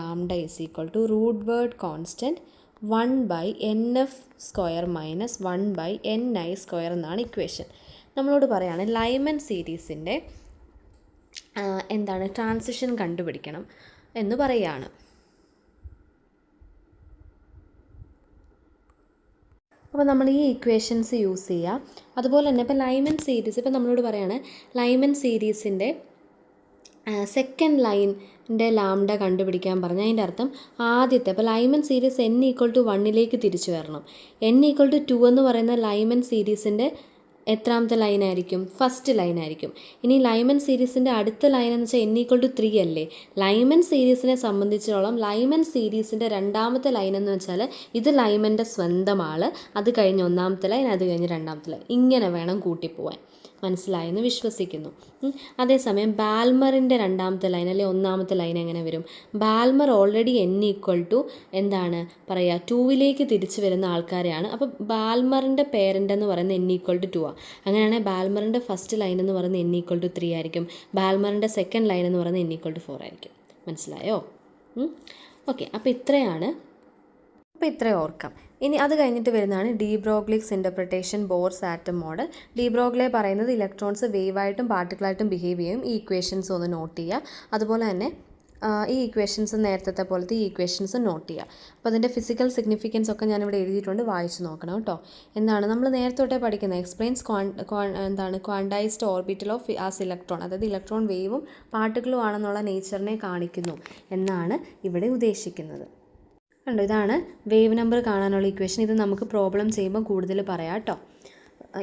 √, കോൺസ്റ്റൻറ്റ് 1/nf² മൈനസ് 1/ni² എന്നാണ് ഇക്വേഷൻ. നമ്മളോട് പറയുകയാണ് ലൈമൻ സീരീസിൻ്റെ എന്താണ് ട്രാൻസിഷൻ കണ്ടുപിടിക്കണം എന്ന് പറയുകയാണ്. അപ്പോൾ നമ്മൾ ഈ ഇക്വേഷൻസ് യൂസ് ചെയ്യുക. അതുപോലെ തന്നെ ഇപ്പോൾ ലൈമൻ സീരീസ്, ഇപ്പോൾ നമ്മളോട് പറയുകയാണ് ലൈമൻ സീരീസിൻ്റെ സെക്കൻഡ് ലൈനിൻ്റെ ലാംഡ കണ്ടുപിടിക്കാൻ പറഞ്ഞാൽ അതിൻ്റെ അർത്ഥം ആദ്യത്തെ, അപ്പോൾ ലൈമൻ സീരീസ് n=1 തിരിച്ചു വരണം. n=2 എന്ന് പറയുന്ന ലൈമൻ സീരീസിൻ്റെ എത്രാമത്തെ ലൈനായിരിക്കും, ഫസ്റ്റ് ലൈനായിരിക്കും. ഇനി ലൈമൻ സീരീസിൻ്റെ അടുത്ത ലൈൻ എന്ന് വെച്ചാൽ n=3 അല്ലേ. ലൈമൻ സീരീസിനെ സംബന്ധിച്ചിടത്തോളം ലൈമൻ സീരീസിൻ്റെ രണ്ടാമത്തെ ലൈൻ എന്ന് വെച്ചാൽ ഇത് ലൈമൻ്റെ സ്വന്തം ആൾ, അത് കഴിഞ്ഞ് ഒന്നാമത്തെ ലൈൻ, അത് കഴിഞ്ഞ് രണ്ടാമത്തെ ലൈൻ, ഇങ്ങനെ വേണം കൂട്ടിപ്പോവാൻ. മനസ്സിലായെന്ന് വിശ്വസിക്കുന്നു. അതേസമയം ബാൽമറിൻ്റെ രണ്ടാമത്തെ ലൈൻ അല്ലെ ഒന്നാമത്തെ ലൈൻ എങ്ങനെ വരും? ബാൽമർ ഓൾറെഡി എന്താണ് പറയുക 2 തിരിച്ചു വരുന്ന ആൾക്കാരെയാണ്. അപ്പോൾ ബാൽമറിൻ്റെ പേരൻ്റ് എന്ന് പറയുന്നത് n=2 ആണ്. അങ്ങനെയാണെങ്കിൽ ബാൽമറിൻ്റെ ഫസ്റ്റ് ലൈൻ എന്ന് പറയുന്നത് n=3 ആയിരിക്കും. ബാൽമറിൻ്റെ സെക്കൻഡ് ലൈൻ എന്ന് പറയുന്നത് n=4 ആയിരിക്കും. മനസ്സിലായോ? ഓക്കെ, അപ്പോൾ ഇത്രയും ഓർക്കാം. ഇനി അത് കഴിഞ്ഞിട്ട് വരുന്നതാണ് de Broglie's interpretation Bohr's atom model. De Broglie പറയുന്നത് ഇലക്ട്രോൺസ് വേവായിട്ടും പാർട്ടിക്കിളായിട്ടും ബിഹേവ് ചെയ്യും. ഈ ഇക്വേഷൻസ് ഒന്ന് നോട്ട് ചെയ്യുക. അതുപോലെ തന്നെ ഈ ഇക്വേഷൻസ് നേരത്തെ പോലത്തെ ഈ ഇക്വേഷൻസ് നോട്ട് ചെയ്യുക. അപ്പോൾ അതിൻ്റെ ഫിസിക്കൽ സിഗ്നിഫിക്കൻസ് ഒക്കെ ഞാനിവിടെ എഴുതിയിട്ടുണ്ട്, വായിച്ച് നോക്കണം കേട്ടോ. എന്താണ് നമ്മൾ നേരത്തെ പഠിക്കുന്നത്, explains quantised orbital of as electron, അതായത് ഇലക്ട്രോൺ വേവും പാർട്ടിക്കിളും ആണെന്നുള്ള നേച്ചറിനെ കാണിക്കുന്നു എന്നാണ് ഇവിടെ ഉദ്ദേശിക്കുന്നത്. കണ്ടോ, ഇതാണ് വേവ് നമ്പർ കാണാനുള്ള ഇക്വേഷൻ. ഇത് നമുക്ക് പ്രോബ്ലം ചെയ്യുമ്പോൾ കൂടുതൽ പറയാം കേട്ടോ.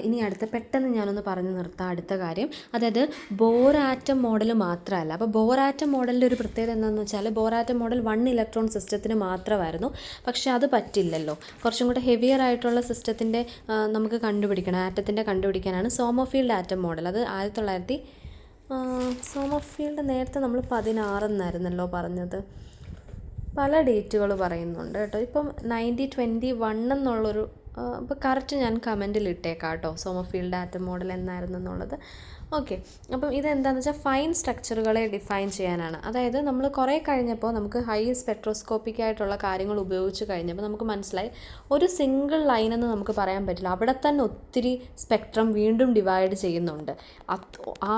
ഇനി പെട്ടെന്ന് ഞാനൊന്ന് പറഞ്ഞു നിർത്താം അടുത്ത കാര്യം. അതായത് ബോർ ആറ്റം മോഡൽ മാത്രമല്ല. അപ്പോൾ ബോർ ആറ്റം മോഡലിൻ്റെ ഒരു പ്രത്യേകത എന്താണെന്ന് വെച്ചാൽ ബോർ ആറ്റം മോഡൽ 1 ഇലക്ട്രോൺ സിസ്റ്റത്തിന് മാത്രമായിരുന്നു. പക്ഷേ അത് പറ്റില്ലല്ലോ. കുറച്ചും കൂടെ ഹെവിയർ ആയിട്ടുള്ള സിസ്റ്റത്തിൻ്റെ നമുക്ക് കണ്ടുപിടിക്കണം, ആറ്റത്തിൻ്റെ കണ്ടുപിടിക്കാനാണ് സോമർഫീൽഡ് ആറ്റം മോഡൽ. അത് 1900 സോമർഫീൽഡ് നേരത്തെ നമ്മൾ 16 എന്നായിരുന്നല്ലോ പറഞ്ഞത്. പല ഡേറ്റുകൾ പറയുന്നുണ്ട് കേട്ടോ. ഇപ്പം 1921 എന്നുള്ളൊരു ഇപ്പോൾ കറക്റ്റ് ഞാൻ കമൻറ്റിൽ ഇട്ടേക്കാം കേട്ടോ, സോമർഫീൽഡ് ആറ്റം മോഡൽ എന്നായിരുന്നു എന്നുള്ളത്. ഓക്കെ, അപ്പം ഇതെന്താണെന്ന് വെച്ചാൽ ഫൈൻ സ്ട്രക്ചറുകളെ ഡിഫൈൻ ചെയ്യാനാണ്. അതായത് നമ്മൾ കുറേ കഴിഞ്ഞപ്പോൾ നമുക്ക് ഹൈ സ്പെക്ട്രോസ്കോപ്പിക് ആയിട്ടുള്ള കാര്യങ്ങൾ ഉപയോഗിച്ച് കഴിഞ്ഞപ്പോൾ നമുക്ക് മനസ്സിലായി ഒരു സിംഗിൾ ലൈൻ എന്ന് നമുക്ക് പറയാൻ പറ്റില്ല, അവിടെ തന്നെ ഒത്തിരി സ്പെക്ട്രം വീണ്ടും ഡിവൈഡ് ചെയ്യുന്നുണ്ട്.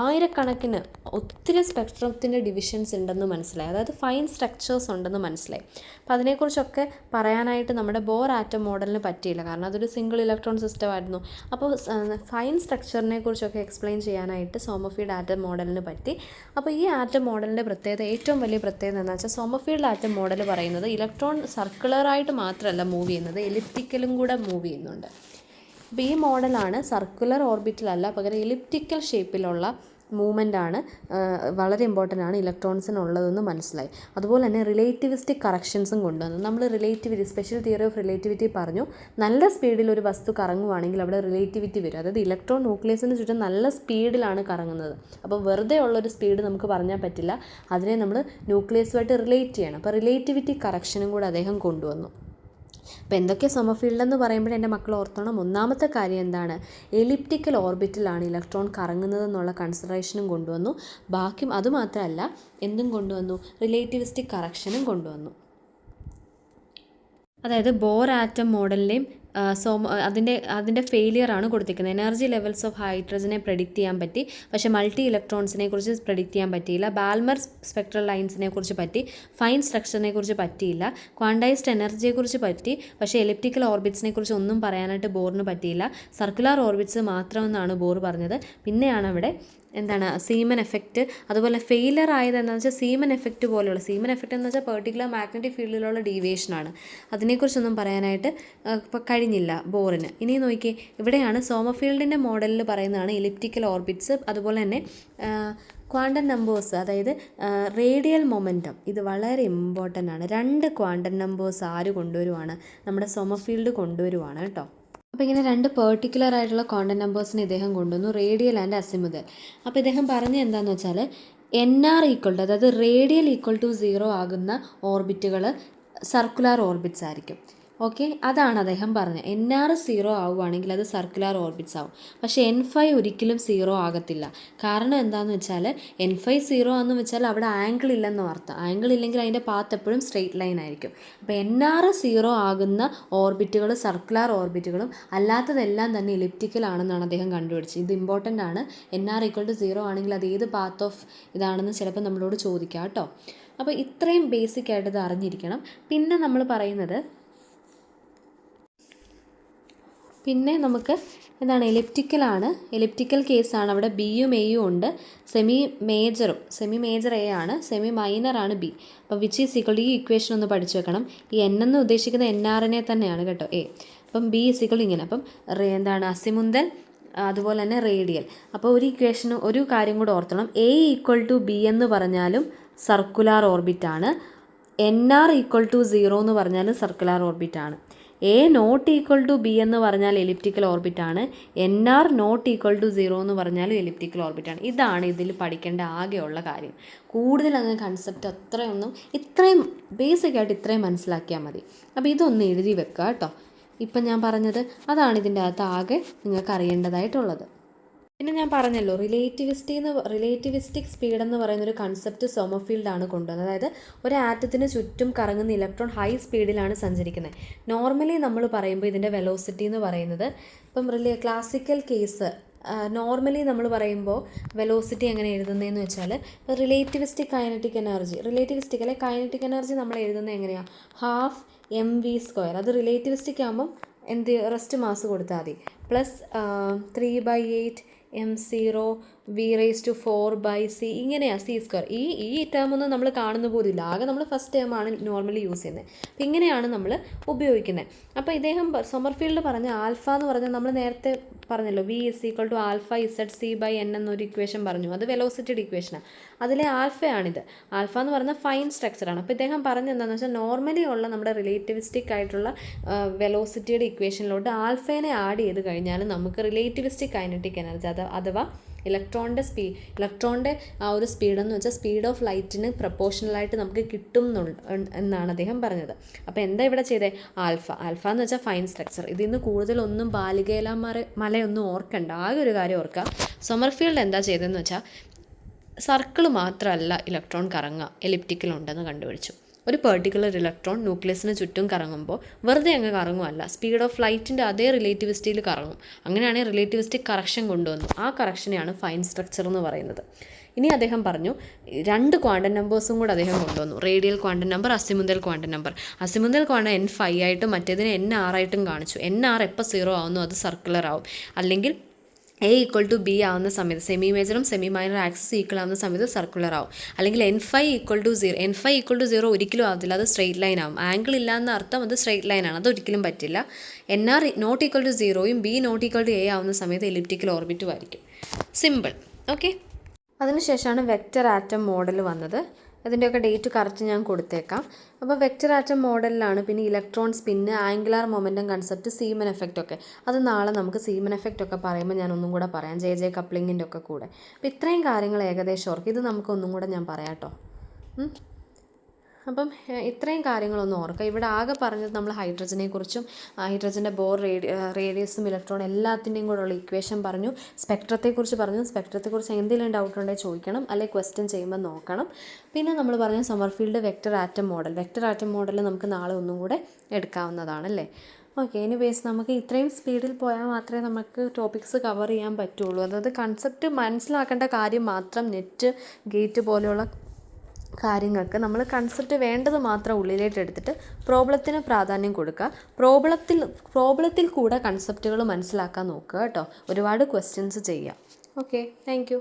ആയിരക്കണക്കിന് ഒത്തിരി സ്പെക്ട്രത്തിൻ്റെ ഡിവിഷൻസ് ഉണ്ടെന്ന് മനസ്സിലായി, അതായത് ഫൈൻ സ്ട്രക്ചേഴ്സ് ഉണ്ടെന്ന് മനസ്സിലായി. അപ്പോൾ അതിനെക്കുറിച്ചൊക്കെ പറയാനായിട്ട് നമ്മുടെ ബോർ ആറ്റം മോഡലിന് പറ്റിയില്ല, കാരണം അതൊരു സിംഗിൾ ഇലക്ട്രോൺ സിസ്റ്റം ആയിരുന്നു. അപ്പോൾ ഫൈൻ സ്ട്രക്ചറിനെ കുറിച്ചൊക്കെ എക്സ്പ്ലെയിൻ ചെയ്യാനായിട്ട് സോമർഫീൽഡ് ആറ്റം മോഡലിന് പറ്റി. അപ്പോൾ ഈ ആറ്റം മോഡലിൻ്റെ പ്രത്യേകത, ഏറ്റവും വലിയ പ്രത്യേകത എന്താണെന്ന് വെച്ചാൽ സോമർഫീൽഡ് ആറ്റം മോഡൽ പറയുന്നത് ഇലക്ട്രോൺ സർക്കുലറായിട്ട് മാത്രമല്ല മൂവ് ചെയ്യുന്നത്, എലിപ്റ്റിക്കലും കൂടെ മൂവ് ചെയ്യുന്നുണ്ട്. അപ്പോൾ ഈ മോഡലാണ് സർക്കുലർ ഓർബിറ്റിലല്ല, പകരം എലിപ്റ്റിക്കൽ ഷേപ്പിലുള്ള മൂവ്മെൻ്റാണ് വളരെ ഇമ്പോർട്ടൻ്റ് ആണ് ഇലക്ട്രോൺസിനുള്ളതെന്ന് മനസ്സിലായി. അതുപോലെ തന്നെ റിലേറ്റിവിസ്റ്റിക് കറക്ഷൻസും കൊണ്ടുവന്നു. നമ്മൾ relativity, special theory of relativity പറഞ്ഞു, നല്ല സ്പീഡിൽ ഒരു വസ്തു കറങ്ങുവാണെങ്കിൽ അവിടെ റിലേറ്റിവിറ്റി വരും. അതായത് ഇലക്ട്രോൺ ന്യൂക്ലിയസിന് ചുറ്റും നല്ല സ്പീഡിലാണ് കറങ്ങുന്നത്. അപ്പോൾ വെറുതെ ഉള്ളൊരു സ്പീഡ് നമുക്ക് പറഞ്ഞാൽ പറ്റില്ല, അതിനെ നമ്മൾ ന്യൂക്ലിയസുമായിട്ട് റിലേറ്റ് ചെയ്യണം. അപ്പോൾ റിലേറ്റിവിറ്റി കറക്ഷനും കൂടെ അദ്ദേഹം കൊണ്ടുവന്നു. അപ്പോൾ എന്തൊക്കെ സോമർഫീൽഡ് എന്ന് പറയുമ്പോൾ എൻ്റെ മക്കൾ ഓർത്തോണം, ഒന്നാമത്തെ കാര്യം എന്താണ്, എലിപ്റ്റിക്കൽ ഓർബിറ്റിലാണ് ഇലക്ട്രോൺ കറങ്ങുന്നതെന്നുള്ള കൺസിഡറേഷനും കൊണ്ടുവന്നു. ബാക്കി അതുമാത്രമല്ല എന്തും കൊണ്ടുവന്നു, റിലേറ്റിവിസ്റ്റിക് കറക്ഷനും കൊണ്ടുവന്നു. അതായത് ബോർ ആറ്റം മോഡലിൻ്റെയും അതിൻ്റെ ഫെയിലിയറാണ് കൊടുത്തിരിക്കുന്നത്. എനർജി ലെവൽസ് ഓഫ് ഹൈഡ്രജനെ പ്രെഡിക്റ്റ് ചെയ്യാൻ പറ്റി, പക്ഷേ മൾട്ടി ഇലക്ട്രോൺസിനെ കുറിച്ച് പ്രെഡിക്റ്റ് ചെയ്യാൻ പറ്റിയില്ല. ബാൽമർ സ്പെക്ട്രൽ ലൈൻസിനെ കുറിച്ച് പറ്റി, ഫൈൻ സ്ട്രക്ചറിനെ കുറിച്ച് പറ്റിയില്ല. ക്വാണ്ടൈസ്ഡ് എനർജിയെക്കുറിച്ച് പറ്റി, പക്ഷേ എലിപ്റ്റിക്കൽ ഓർബിറ്റ്സിനെ കുറിച്ച് ഒന്നും പറയാനായിട്ട് ബോറിന് പറ്റിയില്ല. സർക്കുലർ ഓർബിറ്റ്സ് മാത്രമെന്നാണ് ബോർ പറഞ്ഞത്. പിന്നെയാണ് അവിടെ എന്താണ് സീമൻ എഫക്റ്റ്, അതുപോലെ ഫെയിലർ ആയത് എന്താണെന്ന് വെച്ചാൽ സീമൻ എഫക്റ്റ് പോലെയുള്ള, സീമൻ എഫക്റ്റ് എന്ന് വെച്ചാൽ പെർട്ടിക്കുലർ മാഗ്നറ്റിക് ഫീൽഡിലുള്ള ഡീവിയേഷനാണ്. അതിനെക്കുറിച്ചൊന്നും പറയാനായിട്ട് ഇപ്പോൾ കഴിഞ്ഞില്ല ബോറിന്. ഇനി നോക്കിയേ, ഇവിടെയാണ് സോമർഫീൽഡിൻ്റെ മോഡലിൽ പറയുന്നതാണ് എലിപ്റ്റിക്കൽ ഓർബിറ്റ്സ്, അതുപോലെ തന്നെ ക്വാണ്ടം നമ്പേഴ്സ്, അതായത് റേഡിയൽ മൊമെൻറ്റം. ഇത് വളരെ ഇമ്പോർട്ടൻ്റ് ആണ്. 2 ക്വാണ്ടം നമ്പേഴ്സ് ആര് കൊണ്ടുവരുവാണ്, നമ്മുടെ സോമർഫീൽഡ് കൊണ്ടുവരുവാണ് കേട്ടോ. അപ്പോൾ ഇങ്ങനെ 2 പെർട്ടിക്കുലർ ആയിട്ടുള്ള ക്വാണ്ടം നമ്പേഴ്സിനെ ഇദ്ദേഹം കൊണ്ടുവന്നു, റേഡിയൽ ആൻഡ് അസിമുതൽ. അപ്പോൾ ഇദ്ദേഹം പറഞ്ഞ എന്താണെന്ന് വെച്ചാൽ NR ഈക്വൽ ടു, അതായത് റേഡിയൽ ഈക്വൽ ടു 0 ആകുന്ന ഓർബിറ്റുകൾ സർക്കുലർ ഓർബിറ്റ്സ് ആയിരിക്കും. ഓക്കെ, അതാണ് അദ്ദേഹം പറഞ്ഞത്. NR 0 ആവുകയാണെങ്കിൽ അത് സർക്കുലർ ഓർബിറ്റ്സ് ആവും. പക്ഷേ N5 ഒരിക്കലും 0 ആകത്തില്ല. കാരണം എന്താണെന്ന് വെച്ചാൽ N5 0 ആണെന്ന് വെച്ചാൽ അവിടെ ആംഗിൾ ഇല്ലെന്ന് അർത്ഥം. ആംഗിൾ ഇല്ലെങ്കിൽ അതിൻ്റെ പാത്ത് എപ്പോഴും സ്ട്രെയിറ്റ് ലൈൻ ആയിരിക്കും. അപ്പോൾ NR 0 ആകുന്ന ഓർബിറ്റുകൾ സർക്കുലർ ഓർബിറ്റുകളും അല്ലാത്തതെല്ലാം തന്നെ എലിപ്റ്റിക്കൽ ആണെന്നാണ് അദ്ദേഹം കണ്ടുപിടിച്ചത്. ഇത് ഇമ്പോർട്ടൻ്റ് ആണ്. NR ഈക്വൽ ടു 0 ആണെങ്കിൽ അത് ഏത് പാത്ത് ഓഫ് ഇതാണെന്ന് ചിലപ്പോൾ നമ്മളോട് ചോദിക്കാം കേട്ടോ. അപ്പോൾ ഇത്രയും ബേസിക് ആയിട്ട് ഇത് അറിഞ്ഞിരിക്കണം. പിന്നെ നമ്മൾ പറയുന്നത്, പിന്നെ നമുക്ക് എന്താണ്, എലിപ്റ്റിക്കലാണ്. എലിപ്റ്റിക്കൽ കേസാണ്. അവിടെ ബിയും എയും ഉണ്ട്. സെമി മേജർ എ ആണ്, സെമി മൈനറാണ് ബി. അപ്പോൾ വിച്ച് ഈസ് ഈക്വൽ, ഈ ഇക്വേഷൻ ഒന്ന് പഠിച്ചു വെക്കണം. ഈ എൻ എന്ന് ഉദ്ദേശിക്കുന്ന NR തന്നെയാണ് കേട്ടോ, എ. അപ്പം ബി ഈസ് ഈക്വൽ ഇങ്ങനെ. അപ്പം എന്താണ്, അസിമുന്തൽ, അതുപോലെ തന്നെ റേഡിയൽ. അപ്പോൾ ഒരു ഇക്വേഷന് ഒരു കാര്യം കൂടെ ഓർത്തണം, എ ഈക്വൽ ടു ബി എന്ന് പറഞ്ഞാലും സർക്കുലാർ ഓർബിറ്റാണ്, NR ഈക്വൽ ടു 0 എന്ന് പറഞ്ഞാലും സർക്കുലാർ ഓർബിറ്റാണ്. A not equal to b എന്ന് പറഞ്ഞാൽ എലിപ്റ്റിക്കൽ ഓർബിറ്റാണ്, NR നോട്ട് ഈക്വൽ ടു 0 എന്ന് പറഞ്ഞാലും എലിപ്റ്റിക്കൽ ഓർബിറ്റാണ്. ഇതാണ് ഇതിൽ പഠിക്കേണ്ട ആകെയുള്ള കാര്യം. കൂടുതൽ അങ്ങനെ കൺസെപ്റ്റ് ഇത്രയും ബേസിക് ആയിട്ട് ഇത്രയും മനസ്സിലാക്കിയാൽ മതി. അപ്പോൾ ഇതൊന്ന് എഴുതി വെക്കുക കേട്ടോ. ഇപ്പം ഞാൻ പറഞ്ഞത് അതാണ് ഇതിൻ്റെ അകത്ത് ആകെ നിങ്ങൾക്ക് അറിയേണ്ടതായിട്ടുള്ളത്. പിന്നെ ഞാൻ പറഞ്ഞല്ലോ, റിലേറ്റിവിസ്റ്റിക് സ്പീഡ് എന്ന് പറയുന്നൊരു കൺസെപ്റ്റ് സോമർഫീൽഡാണ് കൊണ്ടുവന്നത്. അതായത് ഒരു ആറ്റത്തിന് ചുറ്റും കറങ്ങുന്ന ഇലക്ട്രോൺ ഹൈ സ്പീഡിലാണ് സഞ്ചരിക്കുന്നത്. നോർമലി നമ്മൾ പറയുമ്പോൾ ഇതിൻ്റെ വെലോസിറ്റി എന്ന് പറയുന്നത്, ഇപ്പം ക്ലാസിക്കൽ കേസ് നോർമലി നമ്മൾ പറയുമ്പോൾ വെലോസിറ്റി എങ്ങനെ എഴുതുന്നതെന്ന് വെച്ചാൽ, റിലേറ്റിവിസ്റ്റിക് കൈനറ്റിക് എനർജി നമ്മൾ എഴുതുന്നത് എങ്ങനെയാണ്, ½ mv². അത് റിലേറ്റിവിസ്റ്റിക് ആകുമ്പം റെസ്റ്റ് മാസ് കൊടുത്താൽ മതി, പ്ലസ് 3/8 m0 v⁴/c, ഇങ്ങനെയാണ് c². ഈ ടേമൊന്നും നമ്മൾ കാണുന്ന പോലില്ല, ആകെ നമ്മൾ ഫസ്റ്റ് ടേമാണ് നോർമലി യൂസ് ചെയ്യുന്നത്. അപ്പം ഇങ്ങനെയാണ് നമ്മൾ ഉപയോഗിക്കുന്നത്. അപ്പോൾ ഇദ്ദേഹം സോമർഫീൽഡ് പറഞ്ഞ ആൽഫ എന്ന് പറഞ്ഞാൽ നമ്മൾ നേരത്തെ പറഞ്ഞല്ലോ, v = α/z/c/n എന്നൊരു ഇക്വേഷൻ പറഞ്ഞു. അത് വെലോസിറ്റിയുടെ ഇക്വേഷനാണ്. അതിലെ ആൽഫയാണിത്. ആൽഫ എന്ന് പറയുന്ന ഫൈൻ സ്ട്രക്ചറാണ്. അപ്പോൾ ഇദ്ദേഹം പറഞ്ഞത് എന്താണെന്ന് വെച്ചാൽ, നോർമലി ഉള്ള നമ്മുടെ റിലേറ്റിവിസ്റ്റിക് ആയിട്ടുള്ള വെലോസിറ്റിയുടെ ഇക്വേഷനിലോട്ട് ആൽഫേനെ ആഡ് ചെയ്ത് കഴിഞ്ഞാൽ നമുക്ക് റിലേറ്റിവിസ്റ്റിക് കൈനറ്റിക് എനർജി അഥവാ ഇലക്ട്രോണിൻ്റെ ആ ഒരു സ്പീഡെന്ന് വെച്ചാൽ സ്പീഡ് ഓഫ് ലൈറ്റിന് പ്രപ്പോർഷണലായിട്ട് നമുക്ക് കിട്ടും എന്നാണ് അദ്ദേഹം പറഞ്ഞത്. അപ്പോൾ എന്താ ഇവിടെ ചെയ്തേ? ആൽഫ എന്ന് വെച്ചാൽ ഫൈൻ സ്ട്രക്ചർ. ഇതിൽ നിന്ന് കൂടുതലൊന്നും ബാലികേല മലയൊന്നും ഓർക്കണ്ട. ആകെ ഒരു കാര്യം ഓർക്കുക, സൊമർഫീൽഡ് എന്താ ചെയ്തതെന്ന് വെച്ചാൽ സർക്കിൾ മാത്രമല്ല ഇലക്ട്രോൺ കറങ്ങുക, എലിപ്റ്റിക്കൽ ഉണ്ടെന്ന് കണ്ടുപിടിച്ചു. ഒരു പെർട്ടിക്കുലർ ഇലക്ട്രോൺ ന്യൂക്ലിയസിന് ചുറ്റും കറങ്ങുമ്പോൾ വെറുതെ അങ്ങ് കറങ്ങുമല്ല, സ്പീഡ് ഓഫ് ലൈറ്റിൻ്റെ അതേ റിലേറ്റിവിറ്റിയിൽ കറങ്ങും. അങ്ങനെയാണെങ്കിൽ റിലേറ്റിവിസ്റ്റിക് കറക്ഷൻ കൊണ്ടുവന്നു. ആ കറക്ഷനെയാണ് ഫൈൻ സ്ട്രക്ചർ എന്ന് പറയുന്നത്. ഇനി അദ്ദേഹം പറഞ്ഞു 2 ക്വാണ്ടം നമ്പേഴ്സും കൂടെ അദ്ദേഹം കൊണ്ടുവന്നു. Radial quantum number, azimuthal quantum number. Azimuthal quantum N5 ആയിട്ടും മറ്റേതിന് NR ആയിട്ടും കാണിച്ചു. NR എപ്പോൾ 0 ആവുന്നു അത് സർക്കുലർ ആവും. അല്ലെങ്കിൽ A = B ആവുന്ന സമയത്ത് സെമി മേജറും സെമി മൈനർ ആക്സിസ് ഈക്വൽ ആവുന്ന സമയത്ത് സർക്കുലർ ആവും. അല്ലെങ്കിൽ N5 = 0. N5 = 0 ഒരിക്കലും ആവത്തില്ല, അത് സ്ട്രെയിറ്റ് ലൈൻ ആവും. ആംഗിൾ ഇല്ല എന്ന അർത്ഥം അത് സ്ട്രെയിറ്റ് ലൈൻ ആണ്, അതൊരിക്കലും പറ്റില്ല. NR ≠ 0യും B ≠ A ആവുന്ന സമയത്ത് എലിപ്റ്റിക്കൽ ഓർബിറ്റും ആയിരിക്കും. സിമ്പിൾ. ഓക്കെ. അതിനുശേഷമാണ് വെക്റ്റർ ആറ്റം മോഡൽ വന്നത്. അതിൻ്റെയൊക്കെ ഡേറ്റ് കറക്റ്റ് ഞാൻ കൊടുത്തേക്കാം. അപ്പോൾ വെക്റ്റർ ആറ്റം മോഡലിലാണ് പിന്നെ electron spin, angular momentum concept, Zeeman effect ഒക്കെ. അത് നാളെ നമുക്ക് സീമൻ എഫക്റ്റ് ഒക്കെ പറയുമ്പോൾ ഞാൻ ഒന്നും കൂടെ പറയാം, ജെ കപ്ലിങ്ങിൻ്റെ ഒക്കെ കൂടെ. അപ്പോൾ ഇത്രയും കാര്യങ്ങൾ ഏകദേശം ഓർക്കുക. ഇത് നമുക്ക് ഒന്നും കൂടെ ഞാൻ പറയാം കേട്ടോ. അപ്പം ഇത്രയും കാര്യങ്ങളൊന്നും ഓർക്കുക. ഇവിടെ ആകെ പറഞ്ഞത് നമ്മൾ ഹൈഡ്രജനെക്കുറിച്ചും ഹൈഡ്രജൻ്റെ ബോർ റേഡിയസും ഇലക്ട്രോൺ എല്ലാത്തിൻ്റെയും കൂടെ ഉള്ള ഇക്വേഷൻ പറഞ്ഞു. സ്പെക്ട്രത്തെക്കുറിച്ച് പറഞ്ഞു. സ്പെക്ട്രത്തെക്കുറിച്ച് എന്തെങ്കിലും ഡൗട്ട് ഉണ്ടെങ്കിൽ ചോദിക്കണം, അല്ലെങ്കിൽ ക്വസ്റ്റ്യൻ ചെയ്യുമ്പോൾ നോക്കണം. പിന്നെ നമ്മൾ പറഞ്ഞു സമ്മർഫീൽഡ് വെക്റ്റർ ആറ്റം മോഡൽ നമുക്ക് നാളെ ഒന്നും കൂടെ എടുക്കാവുന്നതാണല്ലേ. ഓക്കെ. എനിവേസ് നമുക്ക് ഇത്രയും സ്പീഡിൽ പോയാൽ മാത്രമേ നമുക്ക് ടോപ്പിക്സ് കവർ ചെയ്യാൻ പറ്റുള്ളൂ. അതായത് കൺസെപ്റ്റ് മനസ്സിലാക്കേണ്ട കാര്യം മാത്രം, നെറ്റ് ഗേറ്റ് പോലെയുള്ള കാര്യങ്ങൾക്ക് നമ്മൾ കൺസെപ്റ്റ് വേണ്ടത് മാത്രം ഉള്ളിലേക്ക് എടുത്തിട്ട് പ്രോബ്ലത്തിന് പ്രാധാന്യം കൊടുക്കുക. പ്രോബ്ലത്തിൽ കൂടെ കൺസെപ്റ്റുകൾ മനസ്സിലാക്കാൻ നോക്കുക കേട്ടോ. ഒരുപാട് ക്വസ്റ്റ്യൻസ് ചെയ്യുക. Okay, thank you.